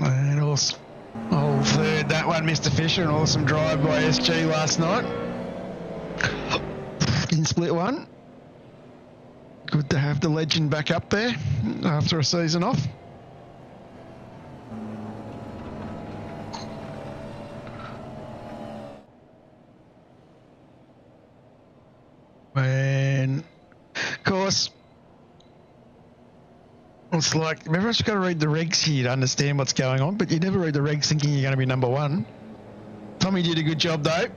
And also, oh, third, that one, Mr. Fisher, an awesome drive by SG last night. In split one. Good to have the legend back up there after a season off. And, of course, it's like, everyone's just got to read the regs here to understand what's going on, but you never read the regs thinking you're going to be number one. Tommy did a good job, though.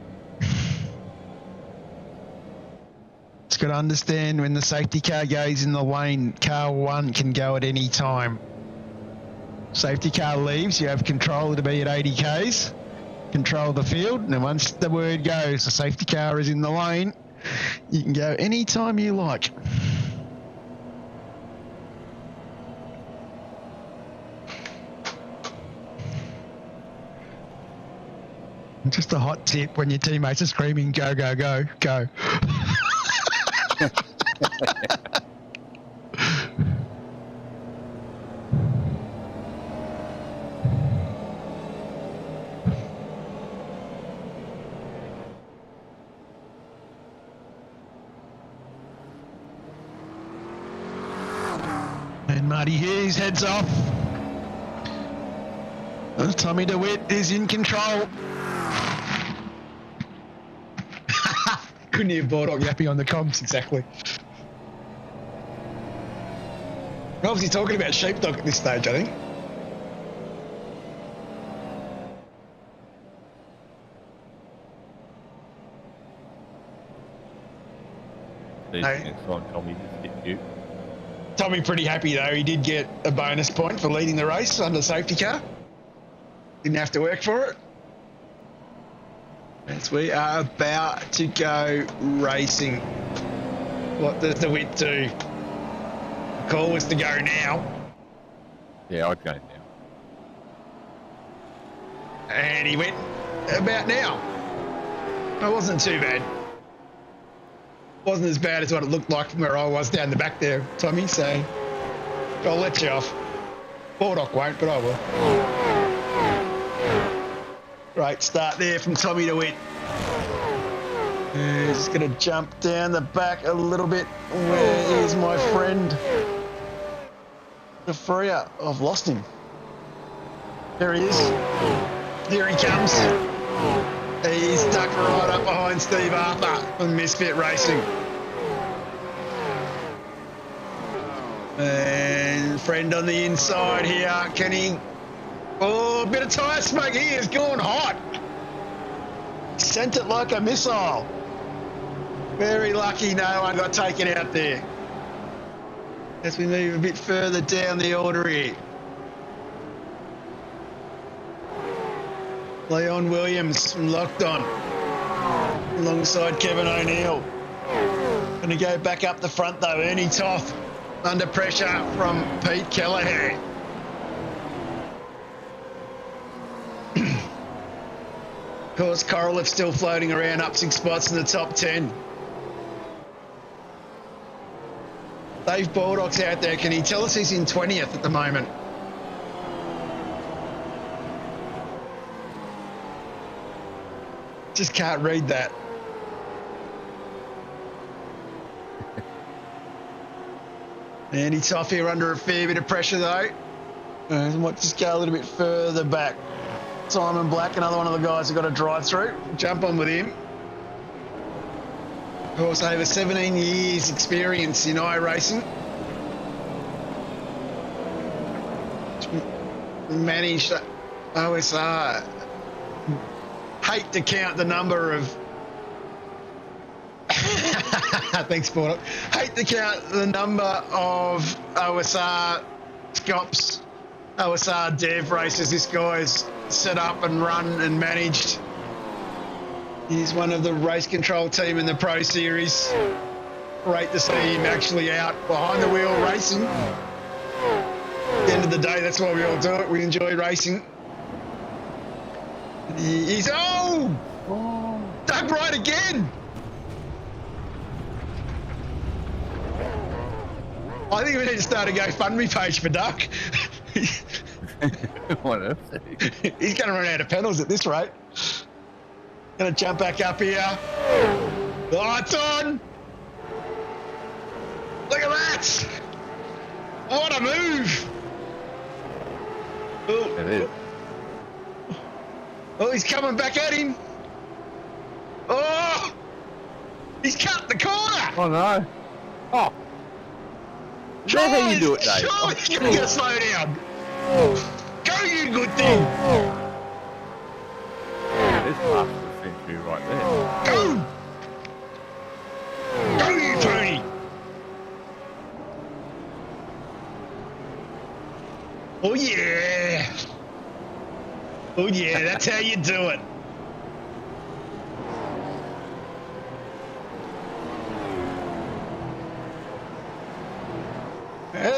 It's got to understand when the safety car goes in the lane, car one can go at any time. Safety car leaves, you have control to be at 80 Ks, control the field, and then once the word goes, the safety car is in the lane, you can go any time you like. Just a hot tip when your teammates are screaming, go, go, go, go. And Marty Hughes heads off. Tommy DeWitt is in control. Couldn't hear Baldock yapping on the comms, exactly. We're obviously talking about sheepdog at this stage, I think. Tommy just hit you. Tommy pretty happy though. He did get a bonus point for leading the race under the safety car. Didn't have to work for it. As we are about to go racing. What does the DeWitt do? The call was to go now. Yeah, I'd go now. And he went about now. It wasn't too bad. Wasn't as bad as what it looked like from where I was down the back there, Tommy, so I'll let you off. Baldock won't, but I will. Great start there from Tommy DeWitt. He's just going to jump down the back a little bit. Where is my friend? The Freya. I've lost him. There he is. Here he comes. He's stuck right up behind Steve Arthur from Misfit Racing. And friend on the inside here. Can he... Oh, a bit of tyre smoke. He has gone hot. Sent it like a missile. Very lucky no one got taken out there. As we move a bit further down the order here. Leon Williams from Locked On. Alongside Kevin O'Neill. Going to go back up the front though. Ernie Toth under pressure from Pete Kelleher. Of course, Korolev still floating around up 6 spots in the top 10. Dave Baldock's out there. Can he tell us he's in 20th at the moment? Just can't read that. Andy Toff here under a fair bit of pressure though. And might just go a little bit further back. Simon Black, another one of the guys who got a drive through. Jump on with him. Of course, over 17 years experience in iRacing. Managed OSR. Hate to count the number of Thanks, Porter. Hate to count the number of OSR Scops, OSR Dev races this guy's set up and run and managed. He's one of the race control team in the Pro Series. Great to see him actually out behind the wheel racing. At the end of the day, that's why we all do it. We enjoy racing. He's dug right again. I think we need to start a GoFundMe page for Duck. What else? He's going to run out of pedals at this rate. Going to jump back up here. Lights on. Look at that. What a move. Oh, It is. oh, he's coming back at him. Oh, he's cut the corner. Oh no! Oh, that's how you do it, Dave. Surely you're going to slow down. Go, you good thing. This part of the century right there. Go. Go, you Tony. Oh yeah. Oh yeah, that's how you do it.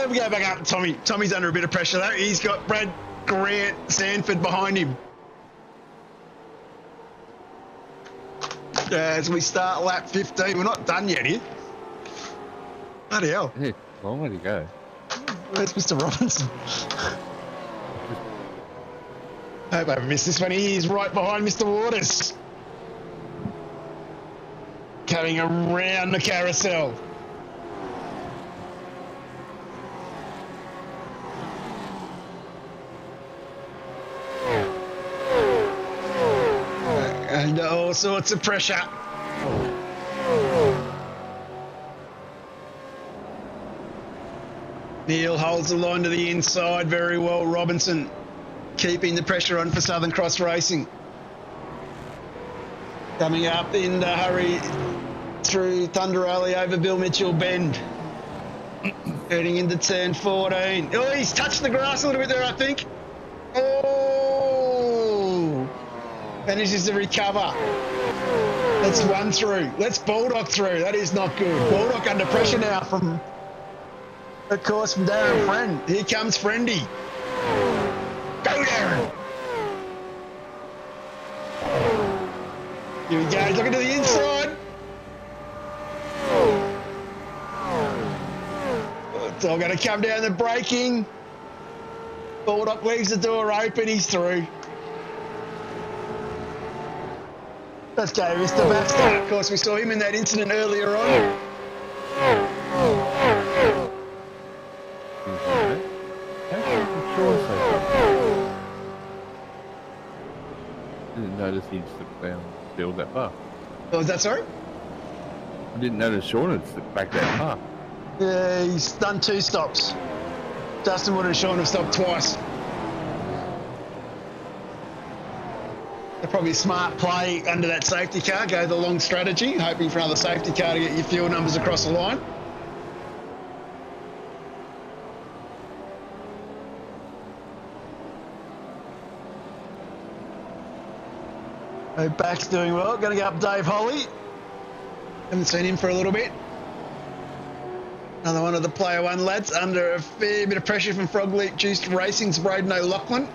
We go back up to Tommy. Tommy's under a bit of pressure though. He's got Brad Grant Sanford behind him. As we start lap 15, we're not done yet here. Bloody hell. Yeah, long way to go. Where's Mr. Robinson? I hope I haven't missed this one. He's right behind Mr. Waters. Coming around the carousel. And all sorts of pressure. Neil holds the line to the inside very well. Robinson keeping the pressure on for Southern Cross Racing. Coming up in the hurry through Thunder Alley over Bill Mitchell Bend. Heading into turn 14. Oh, he's touched the grass a little bit there, I think. Oh! Manages to recover. Let's run through. Let's Bulldog through. That is not good. Bulldog under pressure now from, of course, from Darren Friend. Here comes Friendy. Go, Darren. Here we go. He's looking to the inside. It's all going to come down the braking. Bulldog leaves the door open. He's through. Let's go, Mr. Baxter. Of course, we saw him in that incident earlier on. Didn't notice he'd slipped down still that far. What was that, sorry? I didn't notice Sean had slipped back that far. Yeah, he's done 2 stops. Justin Wood and Sean have stopped twice. They're probably a smart play under that safety car, go the long strategy, hoping for another safety car to get your fuel numbers across the line. Back's doing well. Going to go up Dave Holly. Haven't seen him for a little bit. Another one of the Player One lads under a fair bit of pressure from Frog Leap Juiced Racing's Braden O'Loughlin.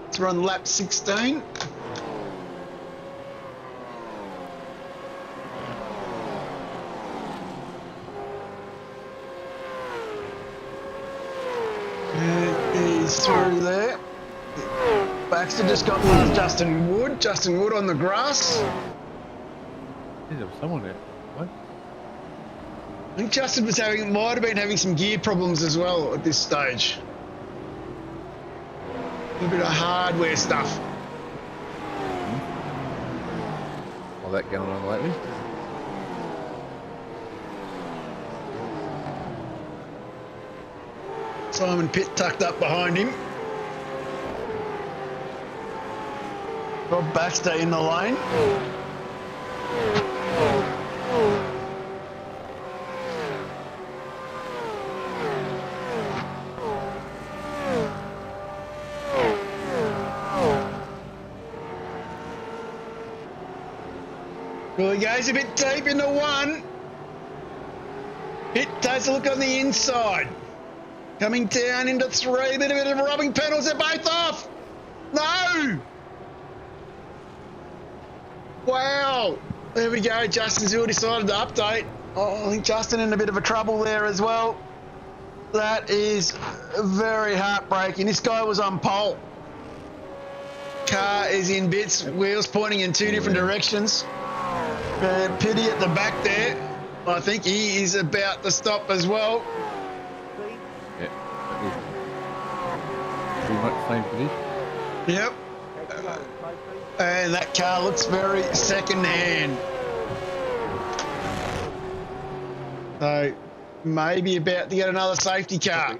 Let's run lap 16. He's through there. Baxter just got past Justin Wood. Justin Wood on the grass. Yeah, there was someone there. What? I think Justin was might have been having some gear problems as well at this stage. A little bit of hardware stuff. All that going on lately? Simon Pitt tucked up behind him. Rob Baxter in the lane. Well, he goes a bit deep into one. It takes a look on the inside. Coming down into three. Bit of rubbing pedals. They're both off. No. Wow. There we go. Justin's who decided to update. Oh, I think Justin in a bit of a trouble there as well. That is very heartbreaking. This guy was on pole. Car is in bits. Wheels pointing in two different directions. Pity at the back there. I think he is about to stop as well. Yeah, pretty much same position. Yep. And that car looks very second-hand. So maybe about to get another safety car.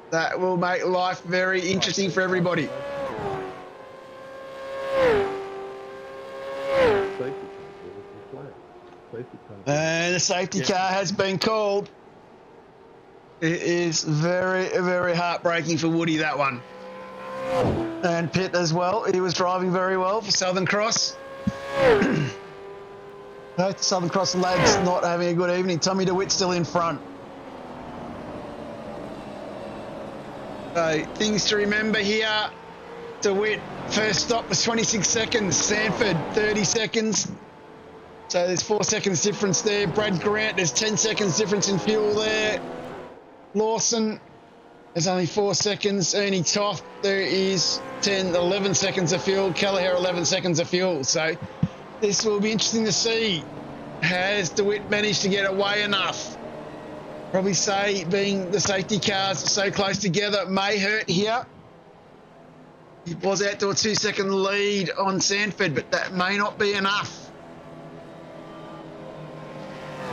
That will make life very interesting for everybody. And the safety car has been called. It is very, very heartbreaking for Woody, that one. And Pitt as well. He was driving very well for Southern Cross. Both Southern Cross lads not having a good evening. Tommy DeWitt still in front. So things to remember here. DeWitt, first stop was 26 seconds. Sanford, 30 seconds. So there's 4 seconds difference there. Brad Grant, there's 10 seconds difference in fuel there. Lawson, there's only 4 seconds. Ernie Toft, there is 11 seconds of fuel. Kelleher, 11 seconds of fuel. So this will be interesting to see. Has DeWitt managed to get away enough? Probably say being the safety cars so close together may hurt here. He was out to a 2 second lead on Sanford, but that may not be enough.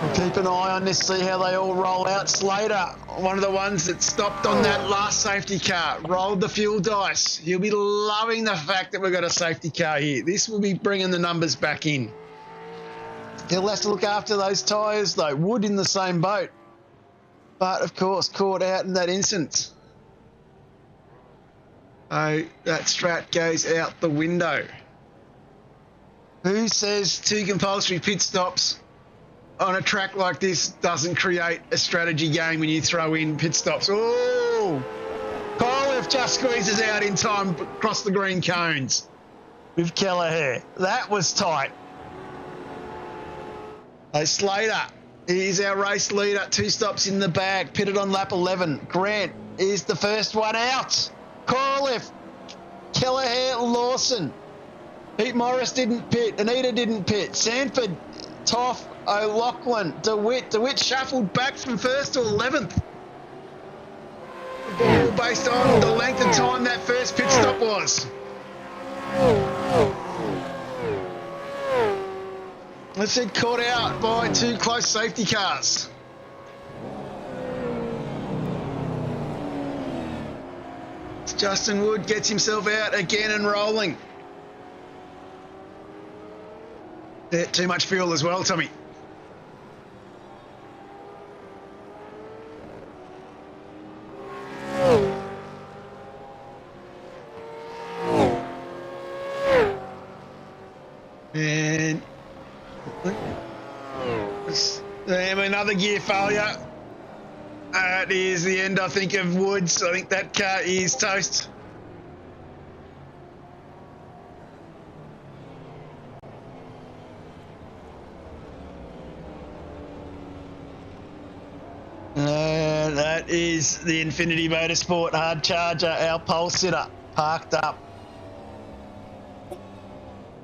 We'll keep an eye on this, see how they all roll out. Slater, one of the ones that stopped on that last safety car, rolled the fuel dice. He'll be loving the fact that we've got a safety car here. This will be bringing the numbers back in. He'll have to look after those tyres, though. Wood in the same boat. But, of course, caught out in that instance. So that strat goes out the window. Who says 2 compulsory pit stops on a track like this doesn't create a strategy game when you throw in pit stops? Oh! Koliff just squeezes out in time across the green cones with Kelleher. That was tight. So Slater is our race leader. 2 stops in the bag. Pitted on lap 11. Grant is the first one out. Koliff, Kelleher, Lawson. Pete Morris didn't pit. Anita didn't pit. Sanford, Toff, O'Loughlin, DeWitt. DeWitt shuffled back from 1st to 11th. All based on the length of time that first pit stop was. Let's get caught out by 2 close safety cars. Justin Wood gets himself out again and rolling. Yeah, too much fuel as well, Tommy. And another gear failure. That is the end, I think, of Woods. I think that car is toast. That is the Infinity Motorsport hard charger, our pole sitter, parked up.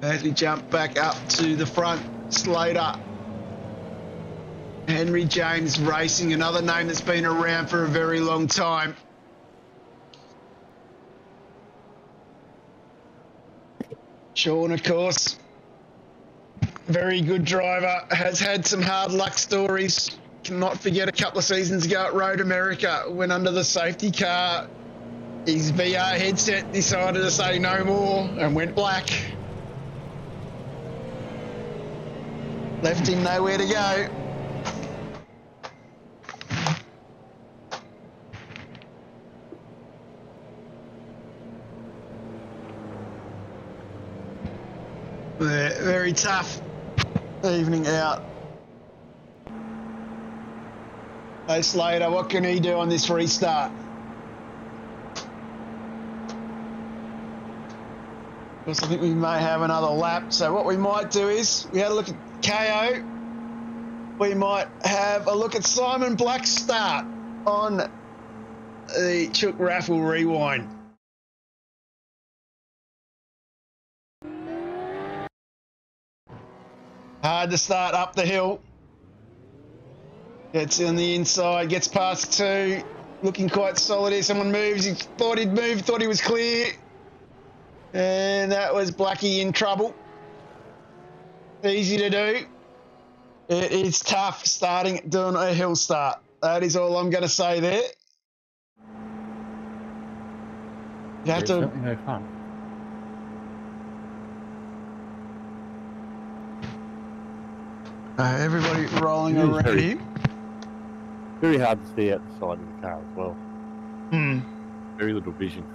As we jump back up to the front, Slater. Henry James Racing, another name that's been around for a very long time. Sean, of course, very good driver, has had some hard luck stories. Cannot forget a couple of seasons ago at Road America, went under the safety car. His VR headset decided to say no more and went black. Left him nowhere to go. Very tough. evening out. Hey Slater, what can he do on this restart? Of course, I think we may have another lap. So what we might do is, we had a look at Caio. We might have a look at Simon Black's start on the Chook Raffle Rewind. Hard to start up the hill. Gets on the inside, gets past two. Looking quite solid here. Someone moves. He thought he'd move, thought he was clear. And that was Blackie in trouble. Easy to do. It is tough doing a hill start. That is all I'm going to say there. You have to. No fun. Everybody rolling around here. Very hard to see out the side of the car as well. Very little vision.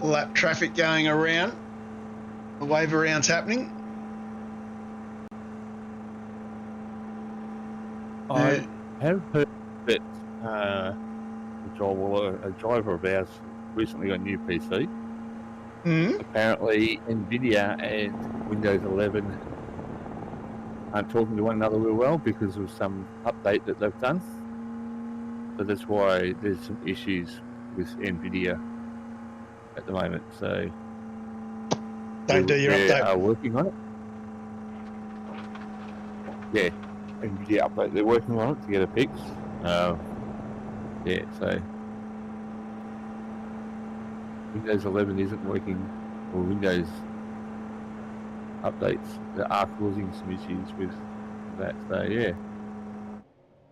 Lap traffic going around. The wave around's happening. I have heard that a driver of ours recently got a new PC. Apparently, NVIDIA and Windows 11 aren't talking to one another real well because of some update that they've done. So that's why there's some issues with NVIDIA at the moment. So don't do your update. They are working on it. Yeah. NVIDIA update, they're working on it to get it fixed. Yeah, so Windows 11 isn't working, or Windows updates that are causing some issues with that. So yeah,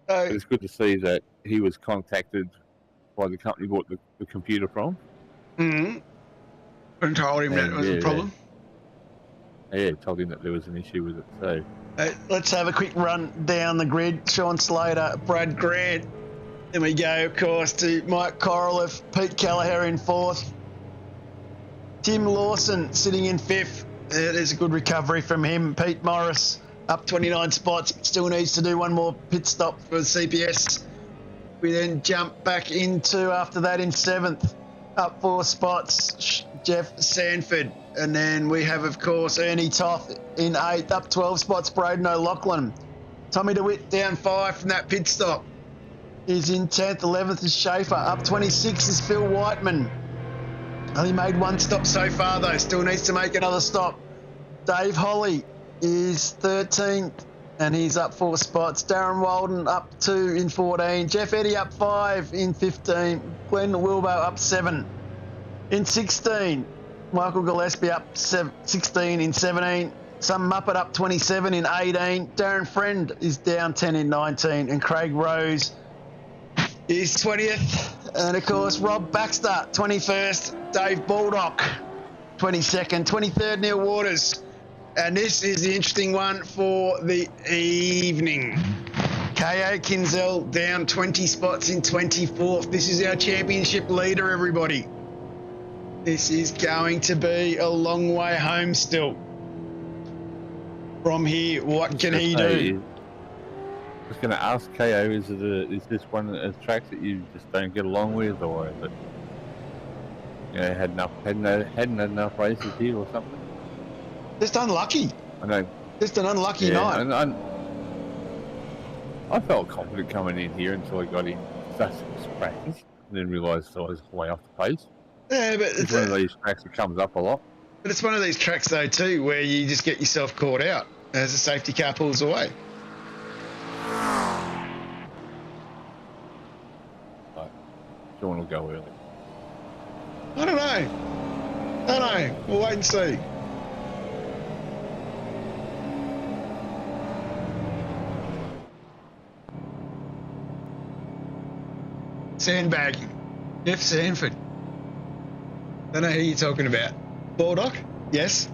it's good to see that he was contacted by the company he bought the computer from. And told him that was a problem. Yeah, told him that there was an issue with it. So. Let's have a quick run down the grid. Sean Slater, Brad Grant. Then we go, of course, to Mike Korolev, Pete Kelleher in fourth. Tim Lawson sitting in fifth. There's a good recovery from him. Pete Morris up 29 spots. Still needs to do one more pit stop for CPS. We then jump back into, after that, in seventh. Up 4 spots, Jeff Sanford. And then we have, of course, Ernie Toth in 8th, up 12 spots, Braden O'Loughlin. Tommy DeWitt down 5 from that pit stop. Is in 10th, 11th is Schaefer. Up 26 is Phil Whiteman. Only made 1 stop so far, though. Still needs to make another stop. Dave Holly is 13th, and he's up 4 spots. Darren Walden up 2 in 14. Jeff Eddy up 5 in 15. Glenn Wilbo up 7 in 16. Michael Gillespie up 16 in 17. Some Muppet up 27 in 18. Darren Friend is down 10 in 19. And Craig Rose is 20th. And, of course, Rob Baxter, 21st. Dave Baldock, 22nd. 23rd, Neil Waters. And this is the interesting one for the evening. Caio Kinzel down 20 spots in 24th. This is our championship leader, everybody. This is going to be a long way home still. From here, what can he do? I was going to ask Caio, is this one of those tracks that you just don't get along with, or is it, hadn't enough races here or something? Just unlucky. I know. Just an unlucky night. And I felt confident coming in here until I got in such practice, and then realised I was way off the pace. Yeah, but it's one of these tracks that comes up a lot. But it's one of these tracks, though, too, where you just get yourself caught out as the safety car pulls away. Right. Sean will go early. I don't know. We'll wait and see. Sandbagging. Jeff Sanford. Don't know who you're talking about. Baldock? Yes.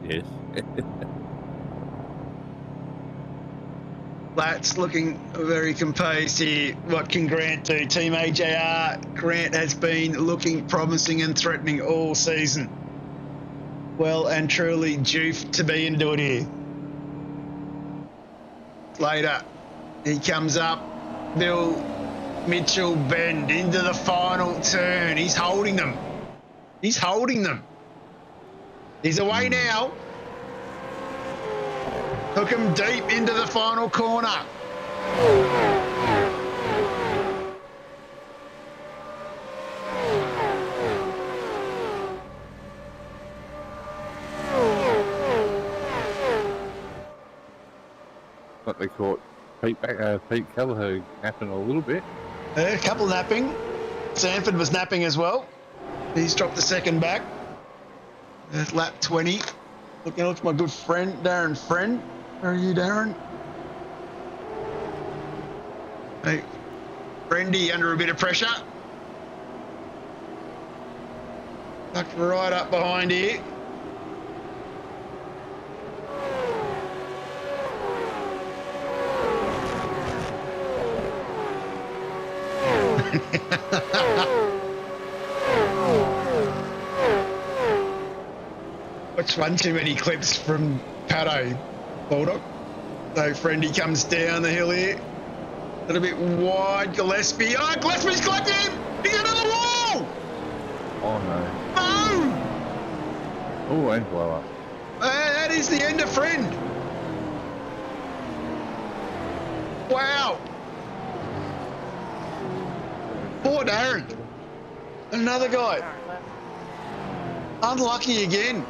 Yes. That's looking very composed here. What can Grant do? Team AJR, Grant has been looking promising and threatening all season. Well and truly due to be into it here. Later, he comes up. Bill Mitchell bend into the final turn. He's holding them. He's holding them. He's away now. Took him deep into the final corner. But they caught Pete Kelleher napping a little bit. A couple napping. Sanford was napping as well. He's dropped the second back. That's lap 20. Looking at my good friend, Darren Friend. Where are you, Darren? Hey, Friendy under a bit of pressure. Tucked right up behind here. Watch one too many clips from Pato, Bulldog. So Friendy comes down the hill here. A little bit wide, Gillespie. Oh, Gillespie's got him! He's under the wall! Oh no. No! Oh, and blow up. That is the end of Friend. Wow. Poor Darren. Another guy. Unlucky again.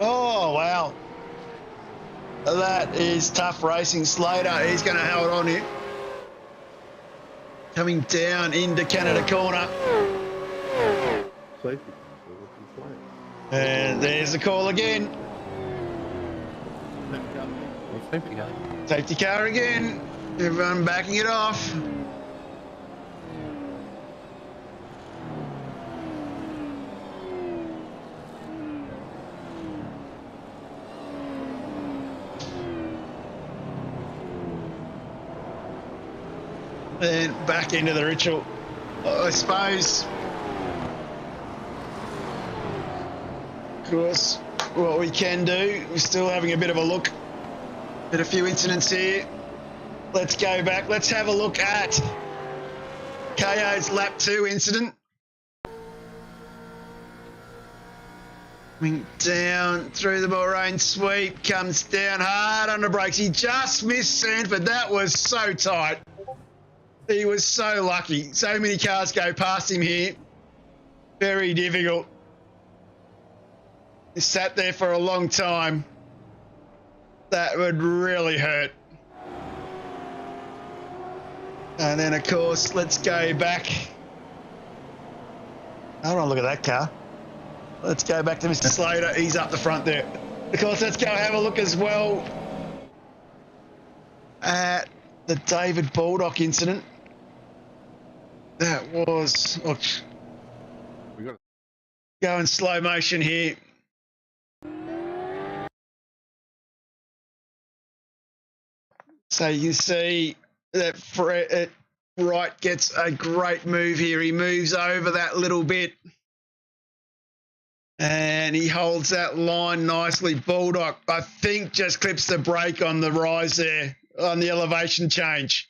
Oh, wow. That is tough racing. Slater, he's going to hold on here. Coming down into Canada corner. And there's the call again. Safety car again. Everyone backing it off. And back into the ritual. I suppose, of course, what we can do, we're still having a bit of a look at a few incidents here. Let's go back. Let's have a look at Caio's lap 2 incident. Coming down through the Bahrain sweep, comes down hard under brakes. He just missed Sanford. That was so tight. He was so lucky. So many cars go past him here. Very difficult. He sat there for a long time. That would really hurt. And then, of course, let's go back. I don't want to look at that car. Let's go back to Mr. Slater. He's up the front there. Of course, let's go have a look as well at the David Baldock incident. That was... Oh, We got go in slow motion here. So you can see that Wright gets a great move here. He moves over that little bit and he holds that line nicely. Baldock, I think, just clips the brake on the rise there, on the elevation change.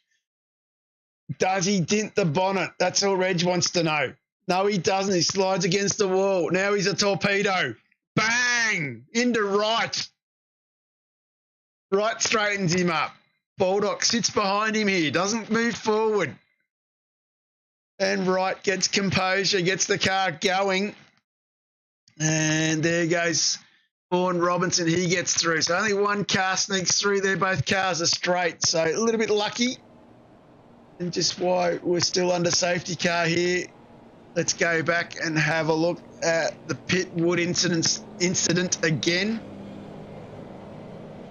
Does he dint the bonnet? That's all Reg wants to know. No, he doesn't. He slides against the wall. Now he's a torpedo. Bang! Into Wright. Wright straightens him up. Baldock sits behind him here, doesn't move forward. And Wright gets composure, gets the car going. And there goes Vaughan Robinson. He gets through. So only one car sneaks through there. Both cars are straight. So a little bit lucky. And just why we're still under safety car here. Let's go back and have a look at the Pitwood incident again.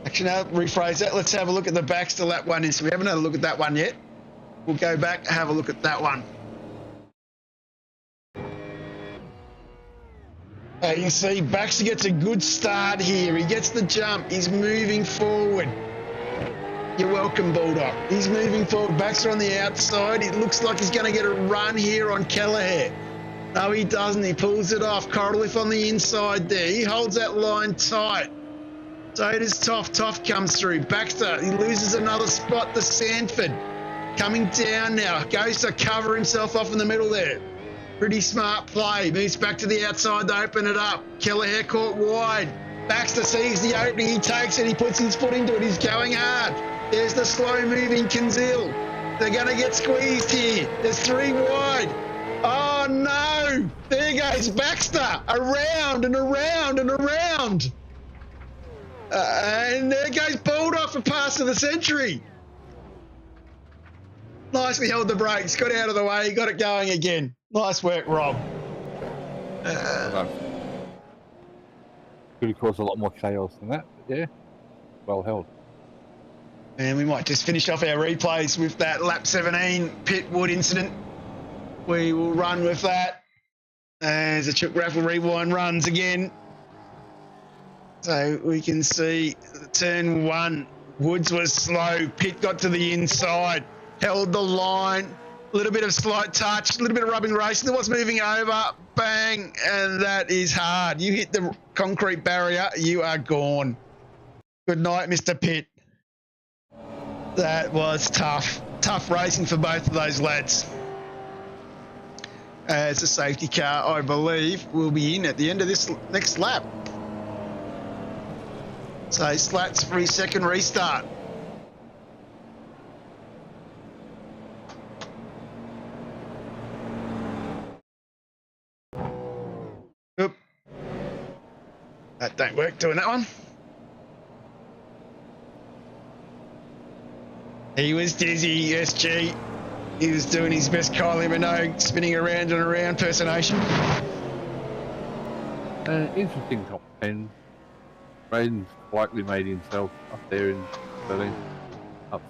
Actually, no, rephrase that. Let's have a look at the Baxter lap 1 incident. We haven't had a look at that one yet. We'll go back and have a look at that one. You can see Baxter gets a good start here. He gets the jump. He's moving forward. You're welcome, Bulldog. He's moving forward. Baxter on the outside. It looks like he's going to get a run here on Kelleher. No, he doesn't. He pulls it off. Coraliff on the inside there. He holds that line tight. So does Toff. Toff comes through. Baxter, he loses another spot to Sanford. Coming down now. Goes to cover himself off in the middle there. Pretty smart play. Moves back to the outside to open it up. Kelleher caught wide. Baxter sees the opening. He takes it. He puts his foot into it. He's going hard. There's the slow-moving Kinzel. They're going to get squeezed here. There's 3 wide. Oh, no. There goes Baxter. Around and around and around. And there goes Bulldog for pass of the century. Nicely held the brakes. Got out of the way. Got it going again. Nice work, Rob. Could have caused a lot more chaos than that, but yeah, well held. And we might just finish off our replays with that lap 17 Pitwood incident. We will run with that as the Chook Raffle Rewind runs again. So we can see turn 1, Woods was slow. Pitt got to the inside, held the line. A little bit of slight touch, a little bit of rubbing race. There was moving over, bang, and that is hard. You hit the concrete barrier, you are gone. Good night, Mr. Pitt. That was tough. Tough racing for both of those lads. As a safety car, I believe, will be in at the end of this next lap. So Slats for his second restart. Oop. That don't work doing that one. He was dizzy, SG. He was doing his best Kylie Minogue spinning around and around impersonation. Interesting top 10. Braden's quietly made himself up there in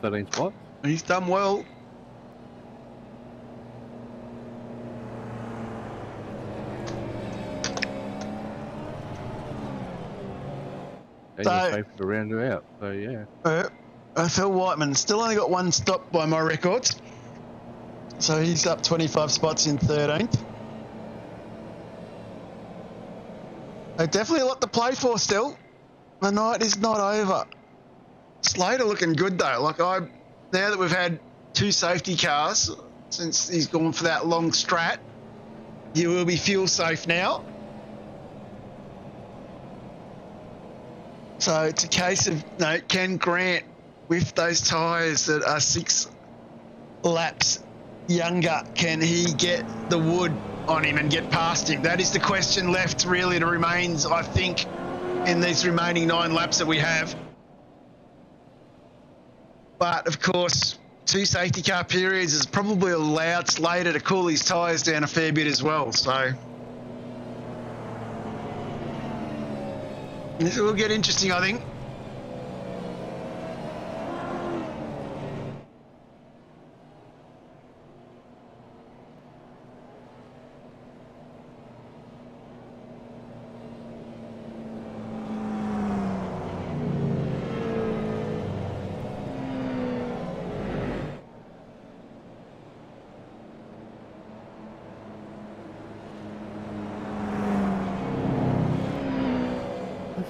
13 spots. He's done well. Daniel Schaefer to round her out, so yeah. Phil Whiteman still only got 1 stop by my records. So he's up 25 spots in 13th. Definitely a lot to play for still. The night is not over. Slater looking good though. Now that we've had 2 safety cars since he's gone for that long strat, you will be fuel safe now. So it's a case of, can Grant, with those tyres that are 6 laps younger, can he get the wood on him and get past him? That is the question left really to remains, I think, in these remaining 9 laps that we have. But of course, 2 safety car periods has probably allowed Slater to cool his tyres down a fair bit as well. So this will get interesting, I think.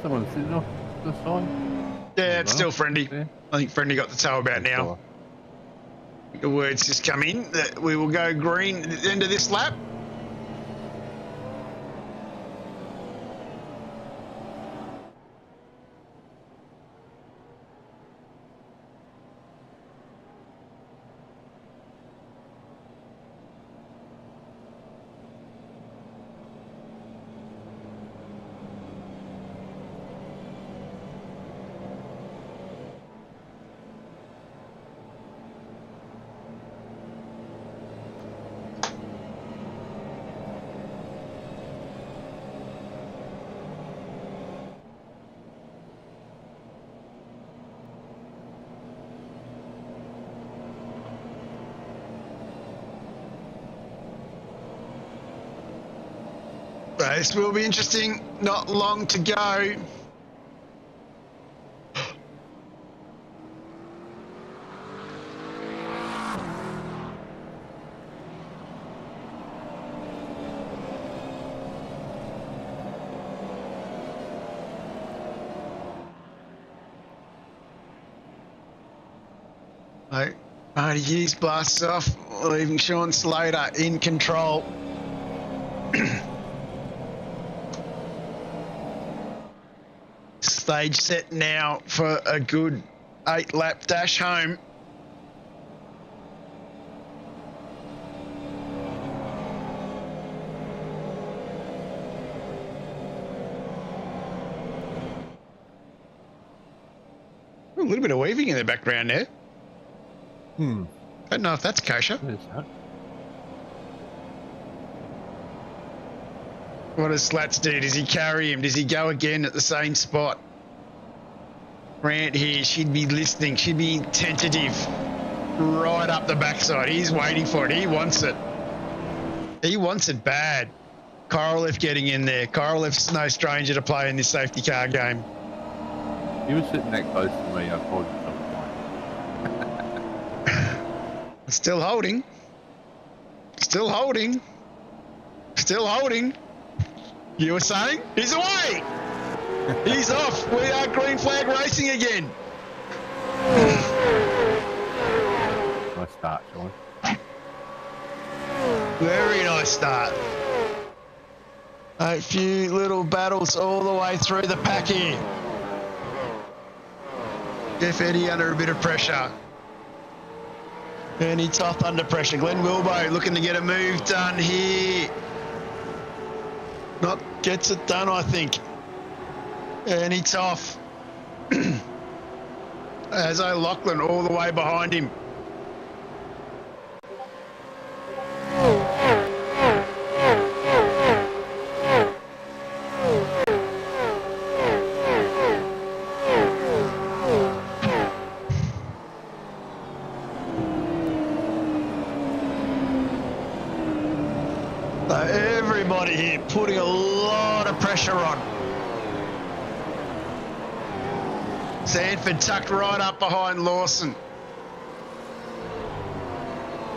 Someone sitting off the side? Yeah, it's still Friendly. Yeah. I think Friendly got the tow about now. The words just come in that we will go green at the end of this lap. This will be interesting. Not long to go. Right. Marty Hughes blasts off, leaving Sean Slater in control. Stage set now for a good 8-lap dash home. A little bit of weaving in the background there. I don't know if that's kosher. What is that? What does Slats do? Does he carry him? Does he go again at the same spot? Grant here, she'd be listening. She'd be tentative. Right up the backside. He's waiting for it. He wants it. He wants it bad. Korolev getting in there. Korolev's no stranger to play in this safety car game. You were sitting that close to me, I called you something. Still holding. Still holding. Still holding. You were saying? He's away. He's off. We are green flag racing again. Nice start, Sean. Very nice start. A few little battles all the way through the pack here. Jeff Eddy under a bit of pressure. Ernie Toth under pressure. Glenn Wilbo looking to get a move done here. Not gets it done, I think. Ernie Toth. As O'Loughlin all the way behind him. Everybody here putting a lot of pressure on. Sanford tucked right up behind Lawson.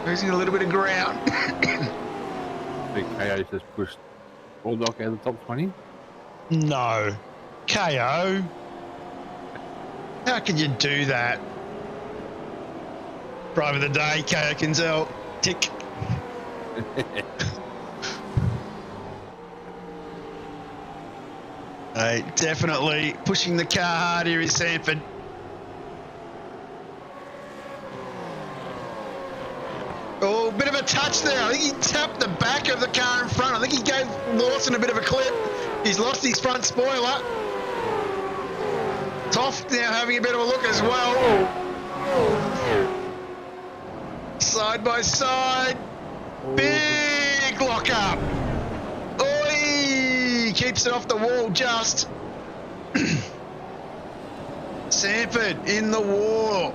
Losing a little bit of ground. I think Caio's just pushed Bulldog out of the top 20. No. KO. How can you do that? Driver of the day, Caio Kinzel. Tick. Definitely pushing the car hard here is Sanford. Oh, bit of a touch there. I think he tapped the back of the car in front. I think he gave Lawson a bit of a clip. He's lost his front spoiler. Toft now having a bit of a look as well. Side by side. Big lock up. Oi! Keeps it off the wall just. Sanford in the wall.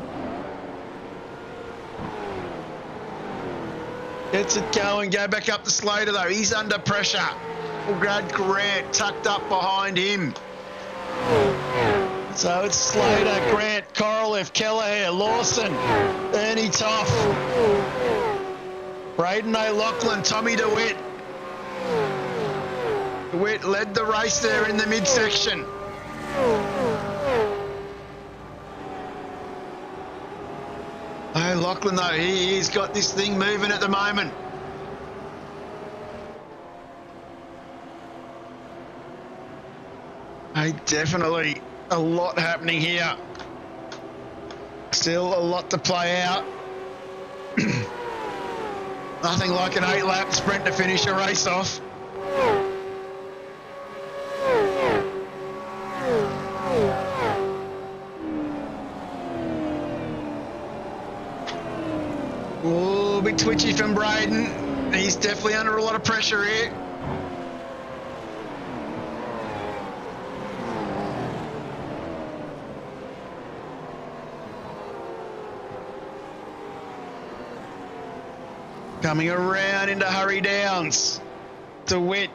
Gets it going. Go back up to Slater though. He's under pressure. Brad Grant tucked up behind him. So it's Slater, Grant, Korolev, Kelleher, Lawson, Ernie Toff, Braden O'Loughlin, Tommy DeWitt. DeWitt led the race there in the midsection. O'Loughlin though, he's got this thing moving at the moment. Definitely a lot happening here. Still a lot to play out. Nothing like an 8-lap sprint to finish a race off. Oh, bit twitchy from Braden. He's definitely under a lot of pressure here. Coming around into Hurry Downs. DeWitt,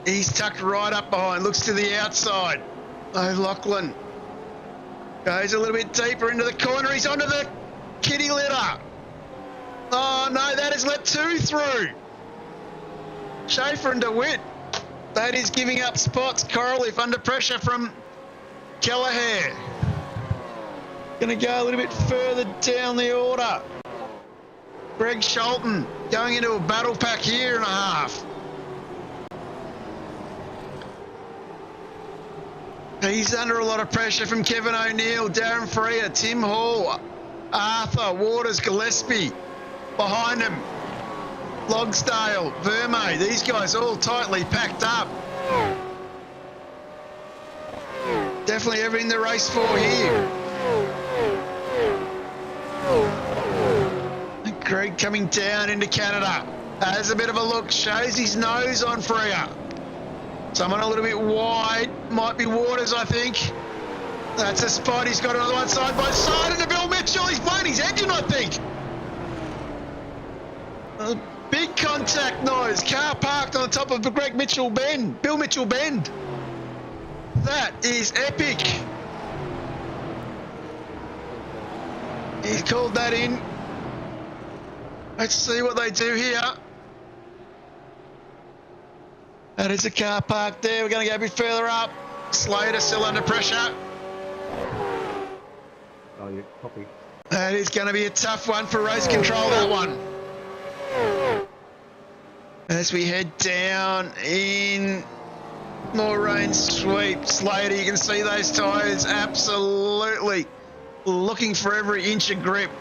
he's tucked right up behind, looks to the outside. O'Loughlin goes a little bit deeper into the corner. He's onto the kitty litter. Oh no, that has let two through. Schaefer and DeWitt. That is giving up spots. Korolev under pressure from Kelleher. Going to go a little bit further down the order. Greg Sholton going into a battle pack year and a half. He's under a lot of pressure from Kevin O'Neill, Darren Freer, Tim Hall, Arthur, Waters, Gillespie. Behind him, Logsdale, Verme. These guys all tightly packed up. Definitely everything to race for here. Greg coming down into Canada. Has a bit of a look, shows his nose on Freer. Someone a little bit wide, might be Waters, I think. That's a spot, he's got another one side by side into Bill Mitchell. He's blown his engine, I think. A big contact noise, car parked on the top of the Greg Mitchell Bend, Bill Mitchell Bend. That is epic. He's called that in. Let's see what they do here. That is a car park there. We're going to go a bit further up. Slater still under pressure. Oh, you copy. That is going to be a tough one for race control, that one. As we head down in Moraine Sweep, Slater, you can see those tyres absolutely looking for every inch of grip.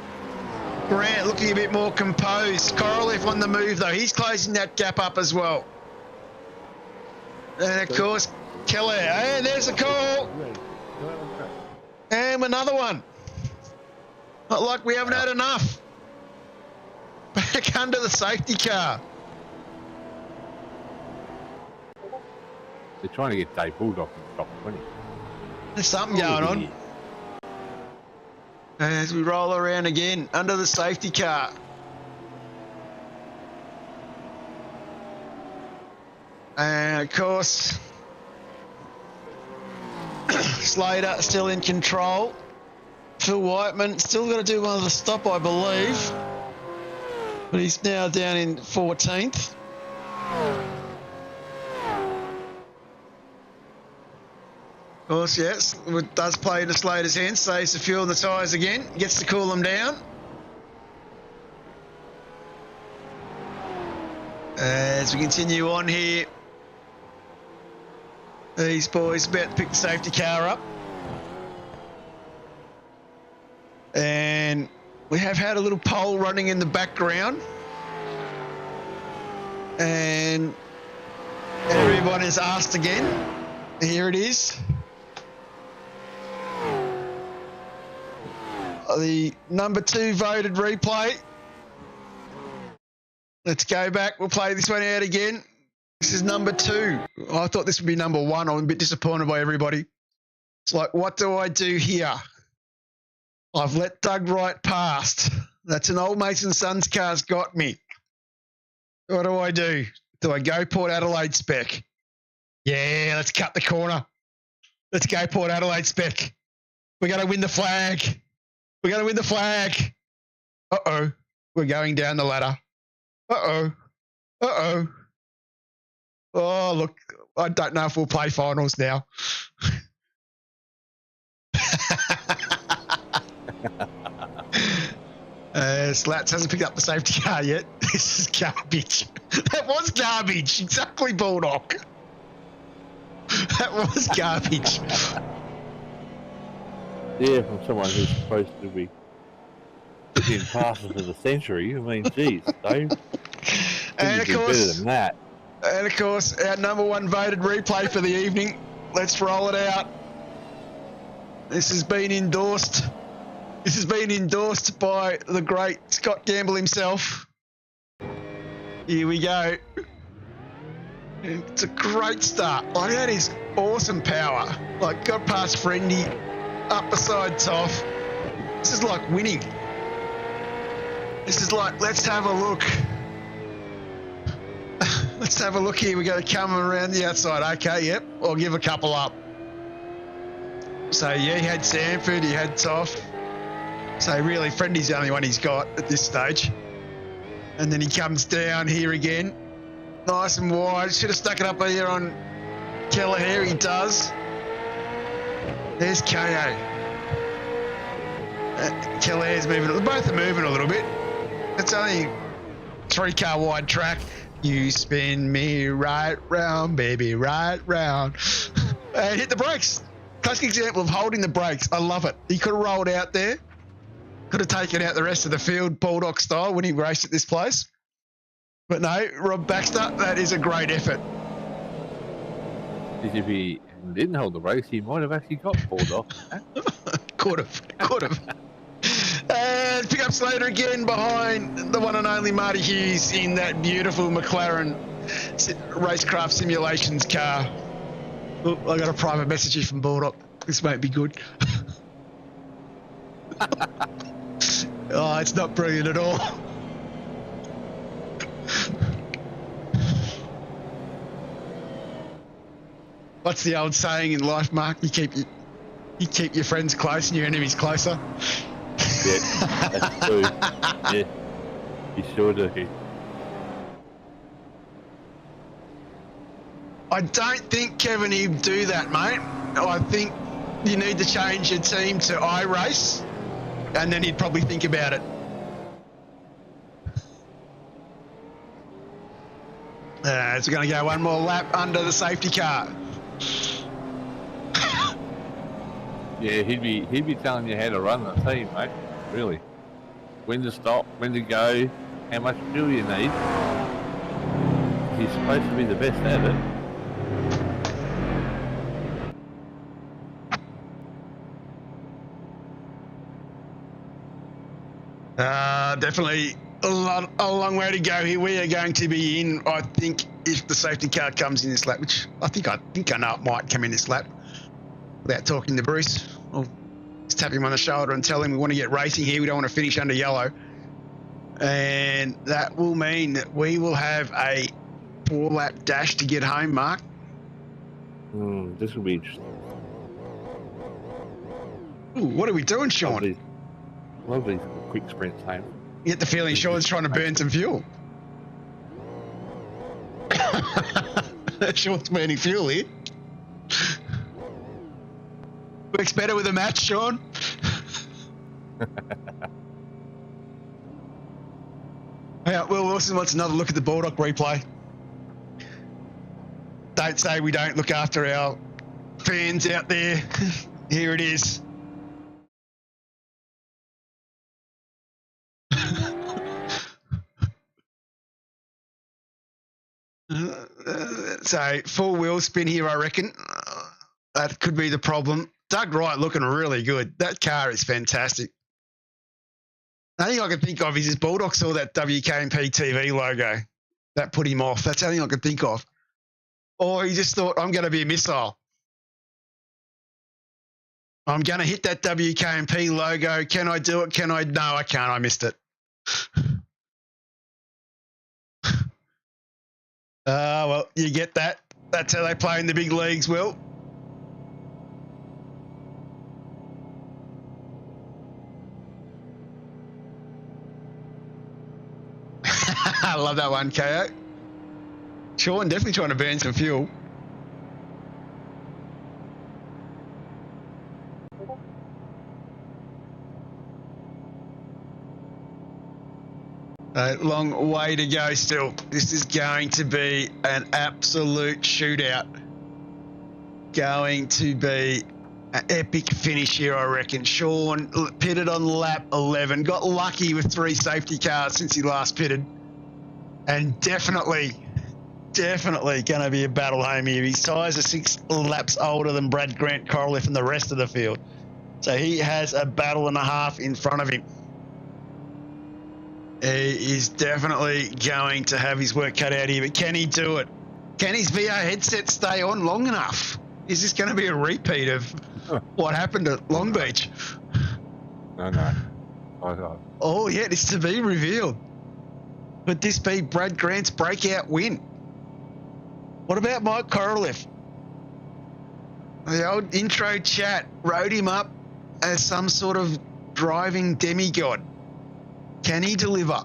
Grant looking a bit more composed. Korolev on the move, though. He's closing that gap up as well. And, of course, Keller. And there's a call. And another one. Not like we haven't had enough. Back under the safety car. They're trying to get Dave Bulldog in the top 20. There's something going on. As we roll around again, under the safety car. And of course, Slater still in control. Phil Whiteman still got to do one of the stop, I believe. But he's now down in 14th. Of course, yes, it does play into Slater's hands, saves the fuel in the tyres again, gets to cool them down. As we continue on here, these boys about to pick the safety car up. And we have had a little poll running in the background. And everyone is asked again. Here it is. The number 2 voted replay. Let's go back. We'll play this one out again. This is number 2. I thought this would be number 1. I'm a bit disappointed by everybody. It's like, what do I do here? I've let Doug Wright past. That's an old Mason Sons car's got me. What do I do? Do I go Port Adelaide spec? Yeah, let's cut the corner. Let's go Port Adelaide spec. We're going to win the flag. We're going to win the flag. Uh-oh. We're going down the ladder. Uh-oh. Uh-oh. Oh, look, I don't know if we'll play finals now. Slats hasn't picked up the safety car yet. This is garbage. That was garbage. Exactly, Bulldog. That was garbage. Yeah, from someone who's supposed to be in passes of the century. I mean, geez, Dave. And of do better course, than that. and of course, our number 1 voted replay for the evening. Let's roll it out. This has been endorsed. This has been endorsed by the great Scott Gamble himself. Here we go. It's a great start. Like, that is awesome power. Like, got past Friendy, up beside Toff. This is like winning. This is like, let's have a look. Let's have a look here. We're going to come around the outside. Okay, yep. I'll give a couple up. So, yeah, he had Sanford, he had Toff. So, really, Friendy's the only one he's got at this stage. And then he comes down here again. Nice and wide. Should have stuck it up here on Kelleher. He does. There's Caio. Kelleher's moving. Both are moving a little bit. It's only 3-car wide track. You spin me right round, baby, right round. And hit the brakes. Classic example of holding the brakes. I love it. He could have rolled out there. Could have taken out the rest of the field, Bulldog style, when he raced at this place. But no, Rob Baxter, that is a great effort. If he didn't hold the race, he might have actually got pulled off. Could have. And pick up Slater again behind the one and only Marty Hughes in that beautiful McLaren RaceKraft Simulations car. Oh, I got a private message here from Bulldog. This won't be good. Oh, it's not brilliant at all. What's the old saying in life, Mark? You keep your friends close and your enemies closer. Yeah, that's true. Yeah, you sure do. I don't think, Kevin, he'd do that, mate. I think you need to change your team to iRace, and then he'd probably think about it. It's going to go one more lap under the safety car. Yeah, he'd be telling you how to run the team, mate. Really, when to stop, when to go, how much fuel you need. He's supposed to be the best at it. Definitely a long way to go here. We are going to be in, I think, if the safety car comes in this lap, which I think I know it might come in this lap, without talking to Bruce. I'll just tap him on the shoulder and tell him we want to get racing here. We don't want to finish under yellow. And that will mean that we will have a 4-lap dash to get home, Mark. This will be interesting. Ooh, what are we doing, Sean? Lovely quick sprint home. You get the feeling Sean's trying to burn some fuel. Sean's burning fuel here. Works better with a match, Sean. Yeah, Will Wilson wants another look at the Bulldog replay. Don't say we don't look after our fans out there. Here it is. So full wheel spin here, I reckon. That could be the problem. Doug Wright looking really good. That car is fantastic. The only thing I can think of is his Bulldog saw that WKMP TV logo. That put him off. That's the only thing I can think of. Or he just thought, I'm going to be a missile. I'm going to hit that WKMP logo. Can I do it? Can I? No, I can't. I missed it. Well, you get that. That's how they play in the big leagues, Will. I love that one, Caio. Sean definitely trying to burn some fuel. A long way to go still. This is going to be an absolute shootout. Going to be an epic finish here, I reckon. Sean pitted on lap 11. Got lucky with 3 safety cars since he last pitted. And definitely going to be a battle home here. His tyres are 6 laps older than Brad Grant, Corliff and the rest of the field. So he has a battle and a half in front of him. He is definitely going to have his work cut out here, but can he do it? Can his VR headset stay on long enough? Is this going to be a repeat of what happened at Long Beach? No. Oh, yeah, it's to be revealed. Could this be Brad Grant's breakout win? What about Mike Corliff? The old intro chat wrote him up as some sort of driving demigod. Can he deliver?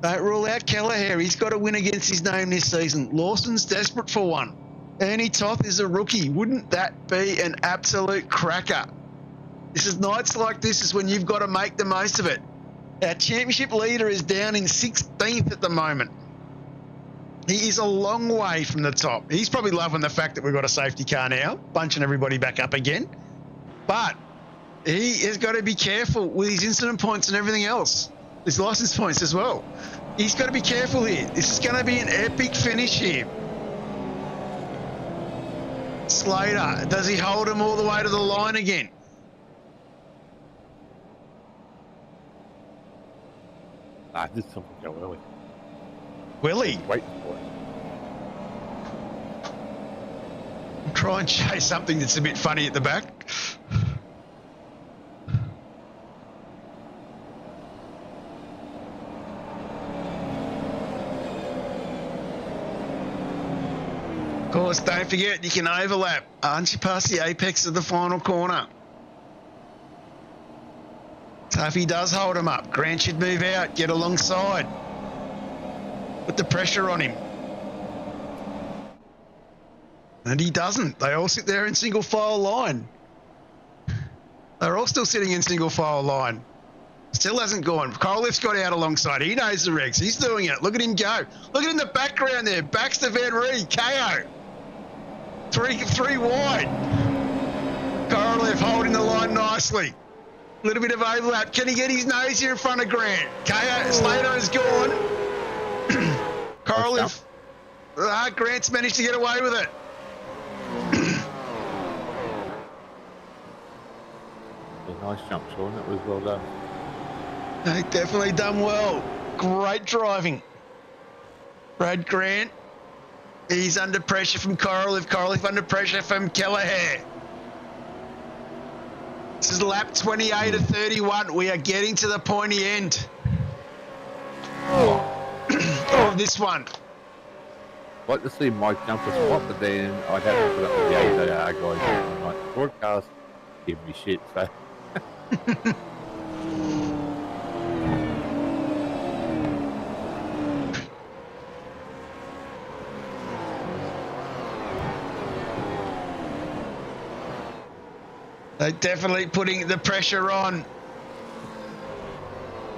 Don't rule out Kelleher. He's got a win against his name this season. Lawson's desperate for one. Ernie Toth is a rookie. Wouldn't that be an absolute cracker? This is nights like this is when you've got to make the most of it. Our championship leader is down in 16th at the moment. He is a long way from the top. He's probably loving the fact that we've got a safety car now, bunching everybody back up again. But he has got to be careful with his incident points and everything else. His license points as well. He's got to be careful here. This is going to be an epic finish here. Slater, does he hold him all the way to the line again? Nah, this is something go early. Will he? Waiting for it. Try and chase something that's a bit funny at the back. Of course, don't forget you can overlap once you pass the apex of the final corner. So if he does hold him up, Grant should move out, get alongside. Put the pressure on him. And he doesn't. They all sit there in single file line. They're all still sitting in single file line. Still hasn't gone. Koroleff's got out alongside. He knows the regs. He's doing it. Look at him go. Look at him in the background there. Baxter, Van Ree, Caio. Three wide. Koroleff holding the line nicely. A little bit of overlap. Can he get his nose here in front of Grant? Caio, Slater is gone. Koroleff. Grant's managed to get away with it. Nice jump, Sean. That was well done. They definitely done well. Great driving. Brad Grant. He's under pressure from Koroleff. Koroleff under pressure from Kelleher. This is lap 28 of 31. We are getting to the pointy end of this one. I'd like to see Mike jump a spot, but then I'd have to put up with the AJR guys. Like, broadcast give me shit, so. They're definitely putting the pressure on.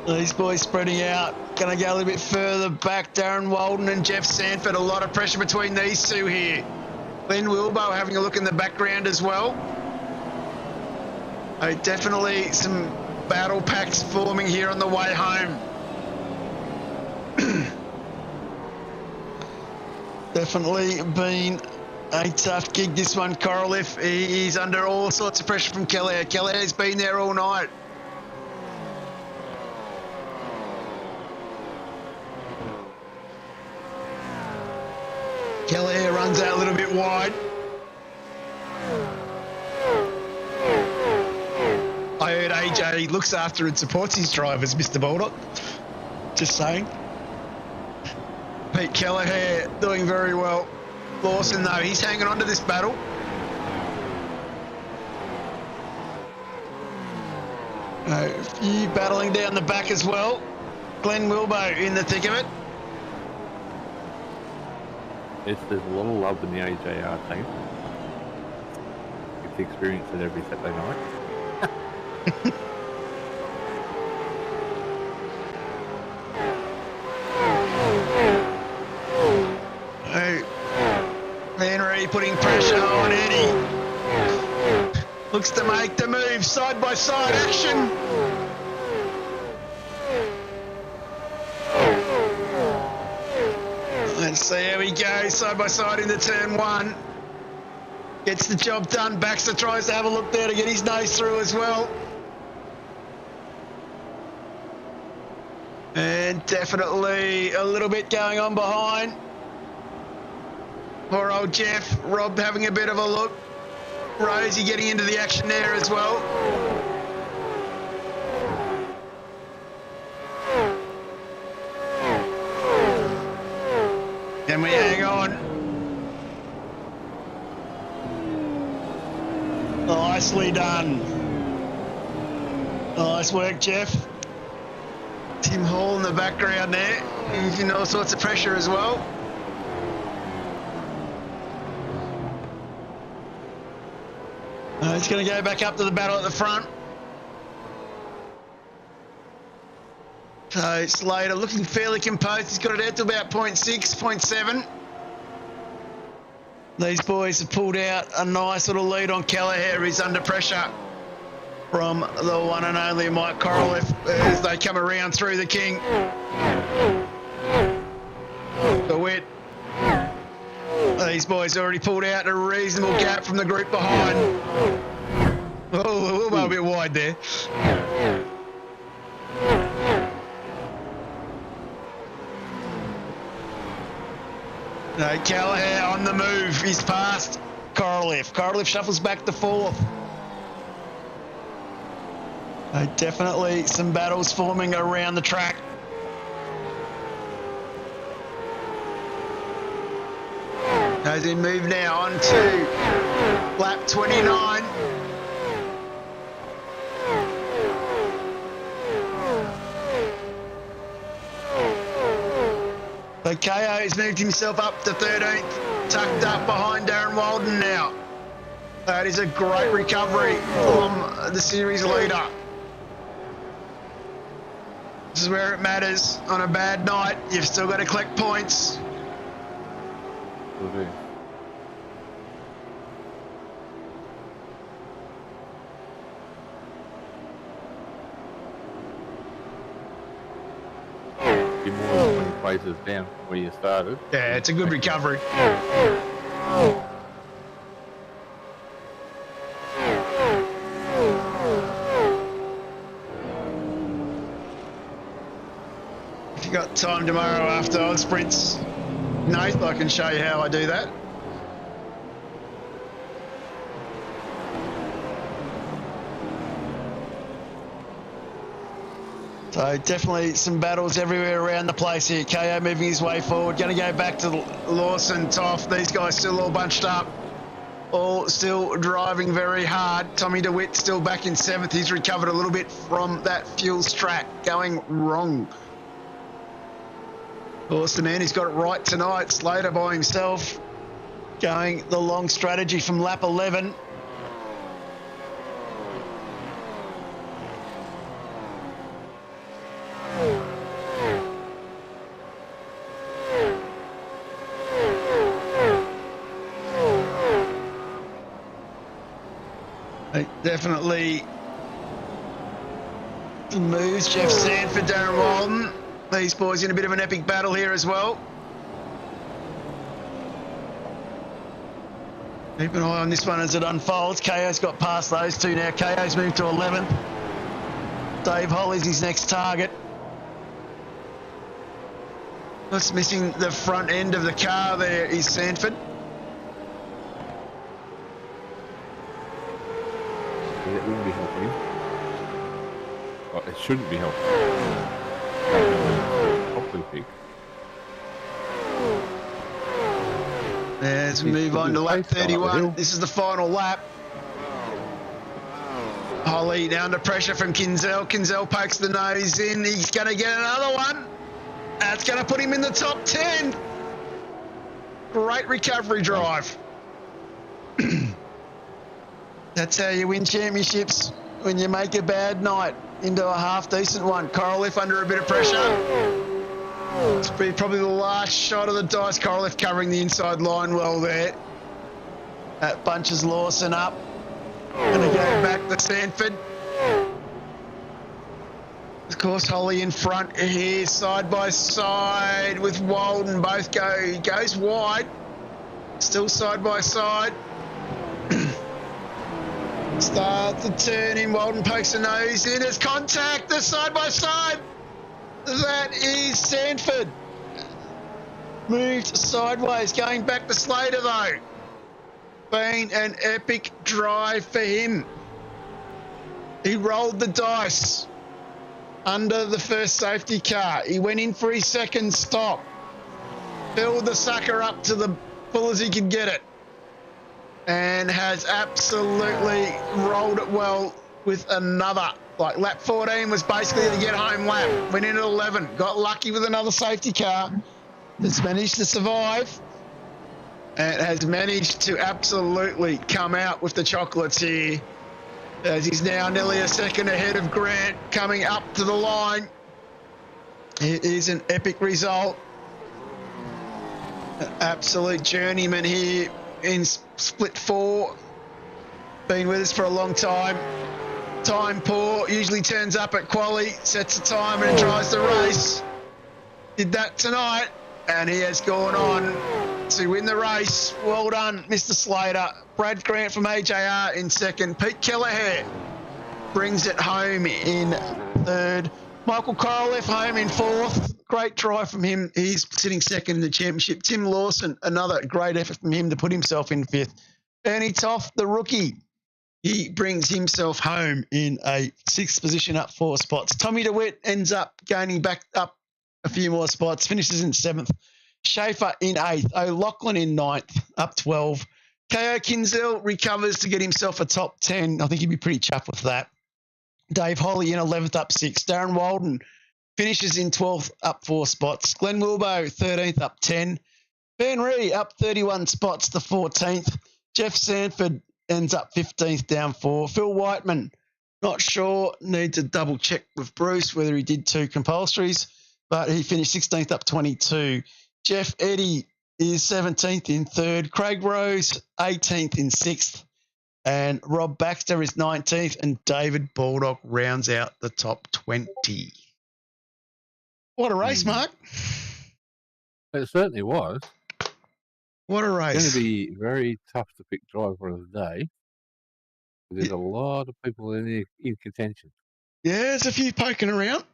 These boys spreading out. Going to go a little bit further back. Darren Walden and Jeff Sanford. A lot of pressure between these two here. Glenn Wilbo having a look in the background as well. Definitely some battle packs forming here on the way home. Definitely been a tough gig, this one. Koroleff, he's under all sorts of pressure from Kelleher. Kelleher's been there all night. Kelleher runs out a little bit wide. I heard AJ looks after and supports his drivers, Mr. Baldock. Just saying. Pete Kelleher doing very well. Lawson, though, he's hanging on to this battle. A few battling down the back as well. Glenn Wilbo in the thick of it. Yes, there's a lot of love in the AJR team. It's experience it every Saturday night. Henry putting pressure on Eddie. Looks to make the move. Side by side action. Let's see how he goes. Side by side into turn one. Gets the job done. Baxter tries to have a look there to get his nose through as well. And definitely a little bit going on behind. Poor old Jeff. Rob having a bit of a look. Rosie getting into the action there as well. And we hang on. Nicely done. Nice work, Jeff. Tim Hall in the background there. He's in all sorts of pressure as well. He's going to go back up to the battle at the front. So Slater looking fairly composed. He's got it out to about 0.6, 0.7. These boys have pulled out a nice little lead on Kelleher, who's under pressure from the one and only Mike Korolev as they come around through the King. The Wit. These boys already pulled out a reasonable gap from the group behind. Oh, a bit wide there. No, Kelleher on the move. He's past Korolev. Korolev shuffles back to fourth. Definitely some battles forming around the track. As we move now on to lap 29. So Caio has moved himself up to 13th, tucked up behind Darren Walden now. That is a great recovery from the series leader. This is where it matters. On a bad night, you've still got to collect points. Will do. You're more than 20 places down where you started. Yeah, it's a good recovery. If you got time tomorrow after Oz Sprints, Nath, I can show you how I do that. So definitely some battles everywhere around the place here. Caio moving his way forward. Going to go back to Lawson, Toff. These guys still all bunched up. All still driving very hard. Tommy DeWitt still back in 7th. He's recovered a little bit from that fuel track going wrong. Of course, the man who's got it right tonight, Slater by himself, going the long strategy from lap 11. Definitely moves Jeff Sanford, Darren Walden. These boys in a bit of an epic battle here as well. Keep an eye on this one as it unfolds. Caio's got past those two now. Caio's moved to 11th. Dave Holly's his next target. What's missing the front end of the car there is Sanford. It wouldn't be helping. Well, it shouldn't be helping. Probably big. As we move on to lap 31. This is the final lap. Holly now under pressure from Kinzel. Kinzel pokes the nose in. He's going to get another one. That's going to put him in the top 10. Great recovery drive. That's how you win championships, when you make a bad night into a half-decent one. Korolev under a bit of pressure. It's probably the last shot of the dice. Korolev covering the inside line well there. That bunches Lawson up. Going to go back to Sanford. Of course, Holly in front here, side by side with Walden. Both go. He goes wide. Still side by side. Starts to turn in. Walden pokes the nose in. There's contact. They're side by side. That is Sanford. Moved sideways. Going back to Slater though. Been an epic drive for him. He rolled the dice under the first safety car. He went in for his second stop. Filled the sucker up to the full as he could get it. And has absolutely rolled it well with another. Like lap 14 was basically the get home lap. Went in at 11, got lucky with another safety car that's managed to survive and has managed to absolutely come out with the chocolates here, as he's now nearly a second ahead of Grant coming up to the line. It is an epic result. An absolute journeyman here in split 4. Been with us for a long time. Time poor, usually turns up at quali, sets a time and tries the race. Did that tonight, and he has gone on to win the race. Well done, Mr. Slater. Brad Grant from AJR in second. Pete Kelleher brings it home in third. Michael Korolev home in fourth. Great try from him. He's sitting second in the championship. Tim Lawson, another great effort from him to put himself in fifth. Ernie Toff, the rookie, he brings himself home in a 6th position, up 4 spots. Tommy DeWitt ends up gaining back up a few more spots, finishes in 7th. Schaefer in 8th. O'Loughlin in 9th, up 12. Caio Kinzel recovers to get himself a top 10. I think he'd be pretty chuffed with that. Dave Holly in 11th, up 6. Darren Walden finishes in 12th, up 4 spots. Glenn Wilbo, 13th, up 10. Ben Ree up 31 spots to 14th. Jeff Sanford ends up 15th, down 4. Phil Whiteman, not sure, need to double check with Bruce whether he did 2 compulsories, but he finished 16th, up 22. Jeff Eddy is 17th in 3rd. Craig Rose, 18th in 6th. And Rob Baxter is 19th, and David Baldock rounds out the top 20. What a race, Mark. It certainly was. What a It's going race. to be very tough to pick driver of the day. There's a lot of people in contention. Yeah, there's a few poking around.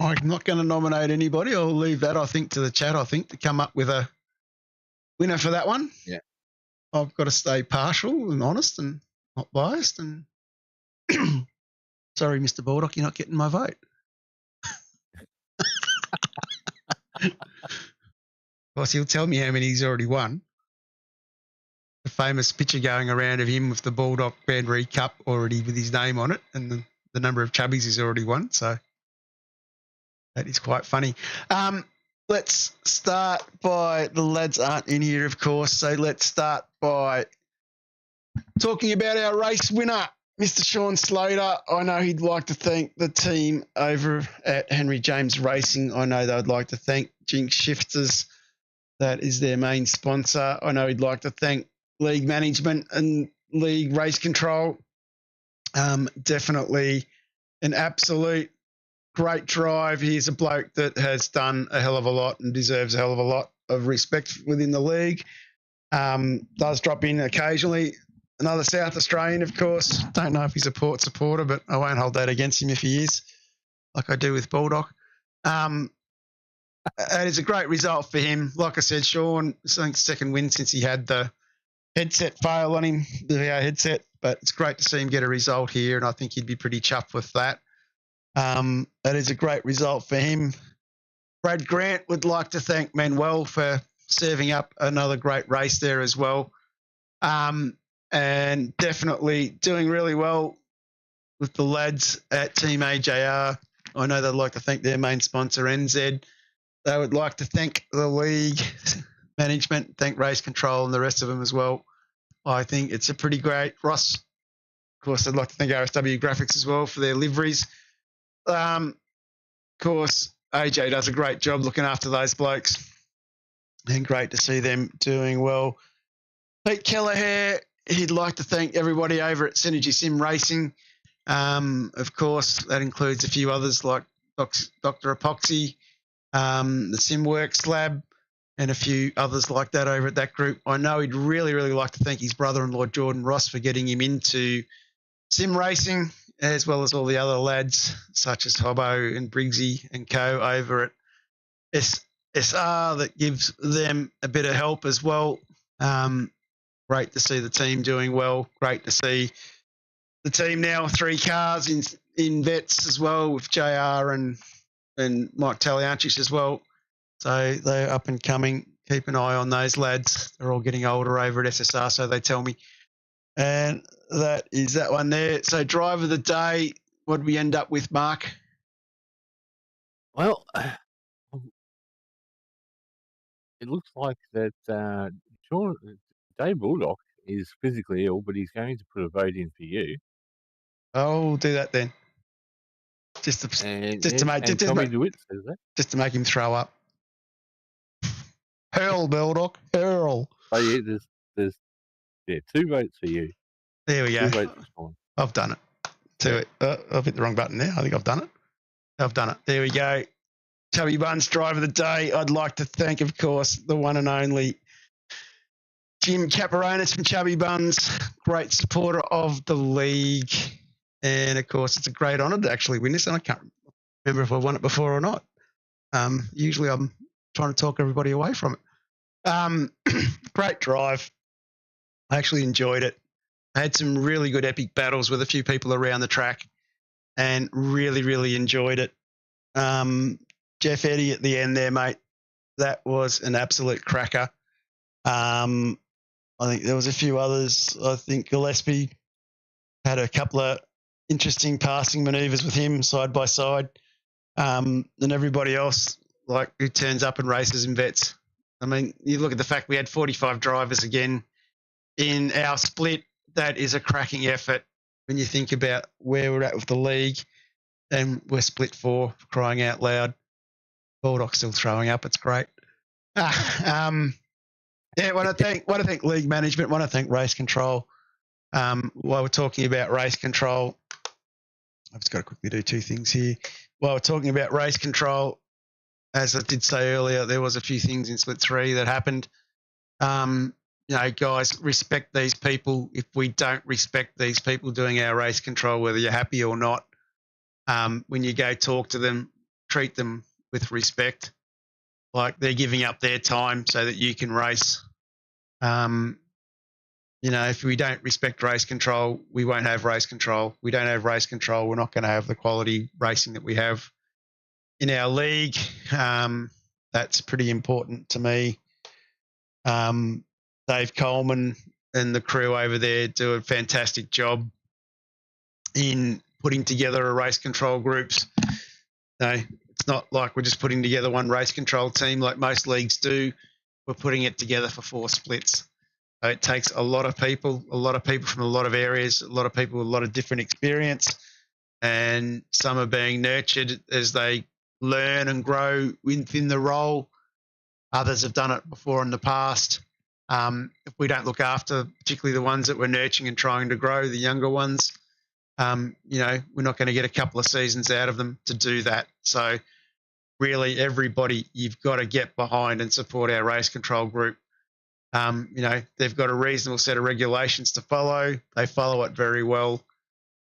I'm not going to nominate anybody. I'll leave that, I think, to the chat, to come up with a winner for that one. Yeah. I've got to stay partial and honest and not biased. And sorry, Mr. Baldock, you're not getting my vote. Of course, he'll tell me how many he's already won. The famous picture going around of him with the Baldock Grand Prix Cup already with his name on it, and the number of chubbies he's already won. So that is quite funny. Let's start by, the lads aren't in here, of course, so let's start by talking about our race winner, Mr. Sean Slater. I know he'd like to thank the team over at Henry James Racing. I know they would like to thank Jinx Shifters. That is their main sponsor. I know he'd like to thank League Management and League Race Control. Definitely an absolute great drive. He's a bloke that has done a hell of a lot and deserves a hell of a lot of respect within the league. Does drop in occasionally. Another South Australian, of course. Don't know if he's a Port supporter, but I won't hold that against him if he is, like I do with Baldock. And it's a great result for him. Like I said, Sean, I think second win since he had the headset fail on him, the VR headset, but it's great to see him get a result here, and I think he'd be pretty chuffed with that. That is a great result for him. Brad Grant would like to thank Manuel for serving up another great race there as well. And definitely doing really well with the lads at Team AJR. I know they'd like to thank their main sponsor, NZ. They would like to thank the league management, thank Race Control and the rest of them as well. I think it's a pretty great. Ross, of course, I'd like to thank RSW Graphics as well for their liveries. Of course, AJ does a great job looking after those blokes, and great to see them doing well. Pete Kelleher, he'd like to thank everybody over at Synergy Sim Racing. Of course, that includes a few others like Dr. Epoxy, the SimWorks Lab, and a few others like that over at that group. I know he'd really, really like to thank his brother-in-law, Jordan Ross, for getting him into sim racing, as well as all the other lads, such as Hobbo and Briggsy and co over at SR, that gives them a bit of help as well. Great to see the team doing well. Great to see the team now 3 cars in vets as well, with JR and Mike Talianchis as well. So they're up and coming. Keep an eye on those lads. They're all getting older over at SSR, so they tell me. And that is that one there. So driver of the day, what did we end up with, Mark? Well, it looks like that Dave Baldock is physically ill, but he's going to put a vote in for you. Oh, we'll do that then. just to And, just to make and just, Tommy make, DeWitt says that. just to make him throw up. Hurl, Baldock, hurl. Oh yeah, there's 2 votes for you. There we 2 go. votes for Spawn. I've done it. I've hit the wrong button now. I think I've done it. I've done it. There we go. Chubby Buns driver of the day. I'd like to thank, of course, the one and only Jim Caparonis from Chubby Buns, great supporter of the league. And, of course, it's a great honour to actually win this. And I can't remember if I won it before or not. Usually I'm trying to talk everybody away from it. Great drive. I actually enjoyed it. I had some really good epic battles with a few people around the track and really, really enjoyed it. Jeff Eddy at the end there, mate, that was an absolute cracker. I think there was a few others. I think Gillespie had a couple of interesting passing manoeuvres with him side by side. And everybody else, like, who turns up and races in vets. I mean, you look at the fact we had 45 drivers again in our split. That is a cracking effort when you think about where we're at with the league, and we're split 4, crying out loud. Baldock's still throwing up. It's great. Want to thank league management. Want to thank race control. While we're talking about race control, I've just got to quickly do 2 things here. While we're talking about race control, as I did say earlier, there was a few things in split 3 that happened. Guys, respect these people. If we don't respect these people doing our race control, whether you're happy or not, when you go talk to them, treat them with respect, like they're giving up their time so that you can race. If we don't respect race control, we won't have race control. We don't have race control, we're not going to have the quality racing that we have in our league. That's pretty important to me. Dave Coleman and the crew over there do a fantastic job in putting together a race control groups. It's not like we're just putting together one race control team like most leagues do. We're putting it together for 4 splits. So it takes a lot of people from a lot of areas, a lot of people with a lot of different experience, and some are being nurtured as they learn and grow within the role. Others have done it before in the past. If we don't look after, particularly the ones that we're nurturing and trying to grow, the younger ones, we're not going to get a couple of seasons out of them to do that. So really, everybody, you've got to get behind and support our race control group. They've got a reasonable set of regulations to follow. They follow it very well.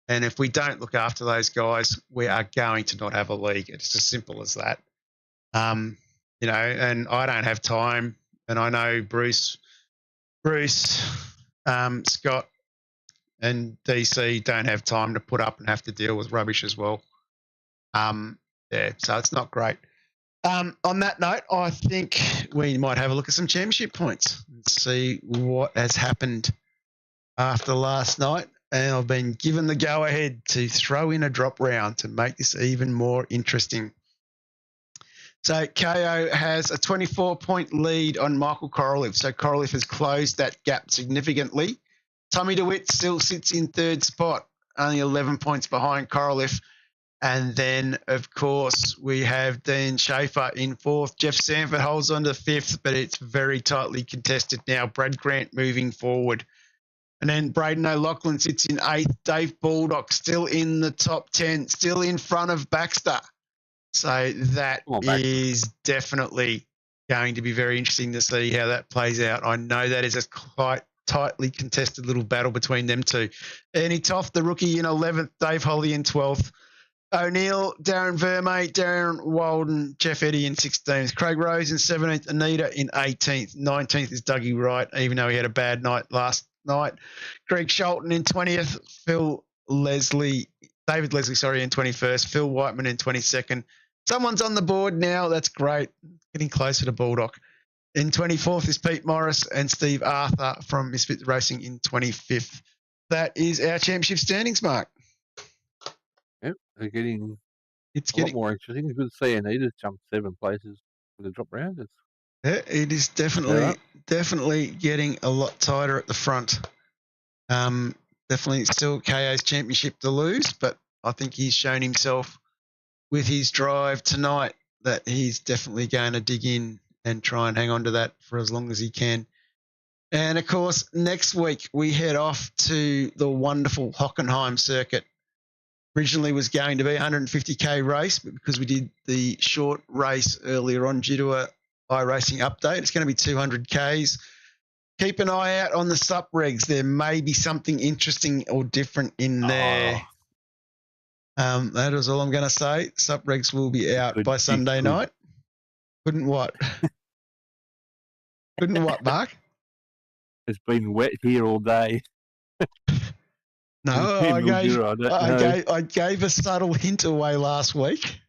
And if we don't look after those guys, we are going to not have a league. It's as simple as that. And I don't have time. And I know Bruce, Scott, and DC don't have time to put up and have to deal with rubbish as well. So it's not great. On that note, I think we might have a look at some championship points and see what has happened after last night. And I've been given the go-ahead to throw in a drop round to make this even more interesting. So Caio has a 24-point lead on Michael Korolev. So Korolev has closed that gap significantly. Tommy DeWitt still sits in 3rd spot, only 11 points behind Korolev. And then, of course, we have Dean Schaefer in 4th. Jeff Sanford holds on to 5th, but it's very tightly contested now. Brad Grant moving forward. And then Braden O'Loughlin sits in 8th. Dave Baldock still in the top 10, still in front of Baxter. So that is definitely going to be very interesting to see how that plays out. I know that is a quite tightly contested little battle between them two. Ernie Toft, the rookie, in 11th. Dave Holly in 12th. O'Neill, Darren Vermey, Darren Walden, Jeff Eddy in 16th. Craig Rose in 17th. Anita in 18th. 19th is Dougie Wright, even though he had a bad night last night. Greg Sholton in 20th. David Leslie, in 21st. Phil Whiteman in 22nd. Someone's on the board now. That's great. Getting closer to Baldock. In 24th is Pete Morris and Steve Arthur from Misfit Racing in 25th. That is our championship standings, Mark. Yep, they're getting a lot more interesting. It's good to see Anita jump 7 places for the drop round. It is definitely getting a lot tighter at the front. Definitely still KO's championship to lose, but I think he's shown himself with his drive tonight that he's definitely going to dig in and try and hang on to that for as long as he can. And, of course, next week we head off to the wonderful Hockenheim circuit. Originally was going to be a 150K race, but because we did the short race earlier on due to a iRacing update, it's going to be 200Ks. Keep an eye out on the sup regs. There may be something interesting or different in there. That is all I'm going to say. Sup regs will be out by Sunday night. Couldn't what? Couldn't what, Mark? It's been wet here all day. No, I gave a subtle hint away last week.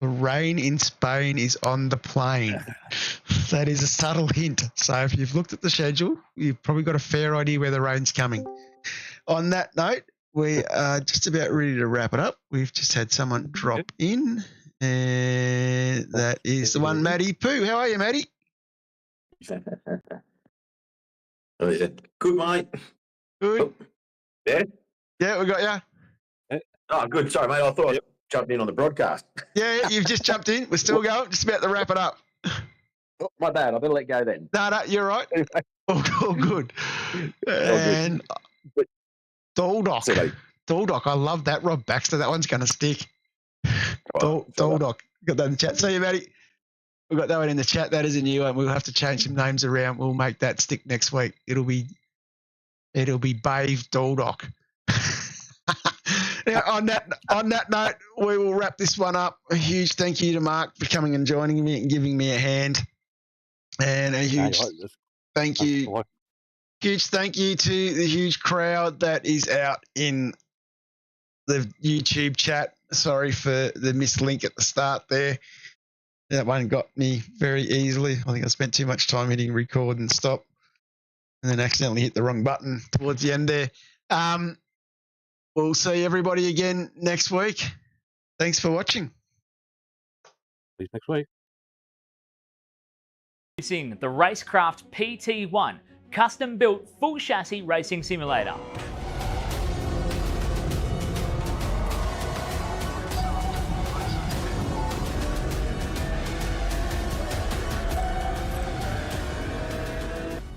The rain in Spain is on the plane. That is a subtle hint. So if you've looked at the schedule, you've probably got a fair idea where the rain's coming. On that note, we are just about ready to wrap it up. We've just had someone drop in, and that is the one, Matty Poo. How are you, Matty? Good, mate. Good. Oh, yeah? Yeah, we got you. Oh, good. Sorry, mate. I thought I jumped in on the broadcast. Yeah, you've just jumped in. We're still going. Just about to wrap it up. Oh, my bad. I better let go then. No, you're right. All good. And Doldock. Doldock. I love that. Rob Baxter. That one's going to stick. Doldock. Got that in the chat. See you, Matty. We've got that one in the chat. That is a new one. We'll have to change some names around. We'll make that stick next week. It'll be Bave Doldock. Now, on that note, we will wrap this one up. A huge thank you to Mark for coming and joining me and giving me a hand. And a huge thank you. Huge thank you to the huge crowd that is out in the YouTube chat. Sorry for the mislink at the start there. That one got me very easily. I think I spent too much time hitting record and stop and then accidentally hit the wrong button towards the end there. We'll see everybody again next week. Thanks for watching. See you next week. Racing the RaceKraft PT1 custom-built full chassis racing simulator.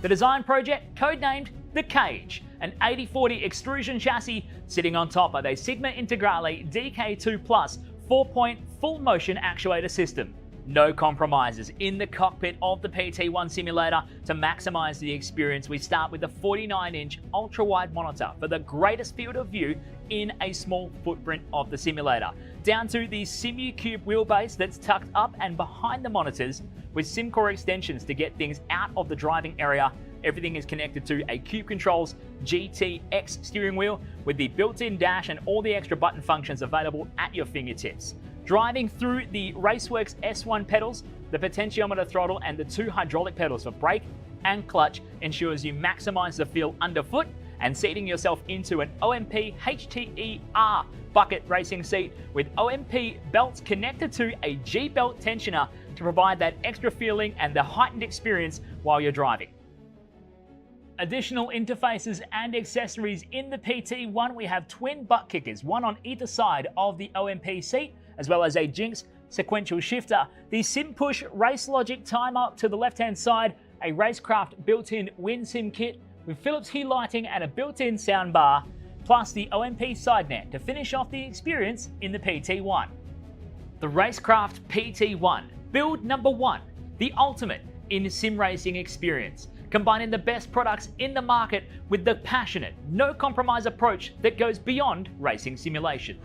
The design project, codenamed The Cage, an 8040 extrusion chassis sitting on top of a Sigma Integrale DK2 Plus 4-point full motion actuator system. No compromises in the cockpit of the PT1 simulator. To maximize the experience, we start with a 49-inch ultra-wide monitor for the greatest field of view in a small footprint of the simulator, down to the SimuCube wheelbase that's tucked up and behind the monitors with SimCore extensions to get things out of the driving area. Everything is connected to a Cube Controls GTX steering wheel with the built-in dash and all the extra button functions available at your fingertips. Driving through the Raceworks S1 pedals, the potentiometer throttle and the 2 hydraulic pedals for brake and clutch ensures you maximize the feel underfoot, and seating yourself into an OMP HTER bucket racing seat with OMP belts connected to a G-belt tensioner to provide that extra feeling and the heightened experience while you're driving. Additional interfaces and accessories in the PT1, we have twin butt kickers, one on either side of the OMP seat, as well as a Jinx sequential shifter, the SimPush Race Logic timer to the left-hand side, a RaceKraft built-in WinSim kit with Philips Hue lighting and a built-in soundbar, plus the OMP side net to finish off the experience in the PT1. The RaceKraft PT1, build number 1, the ultimate in sim racing experience, combining the best products in the market with the passionate, no compromise approach that goes beyond racing simulation.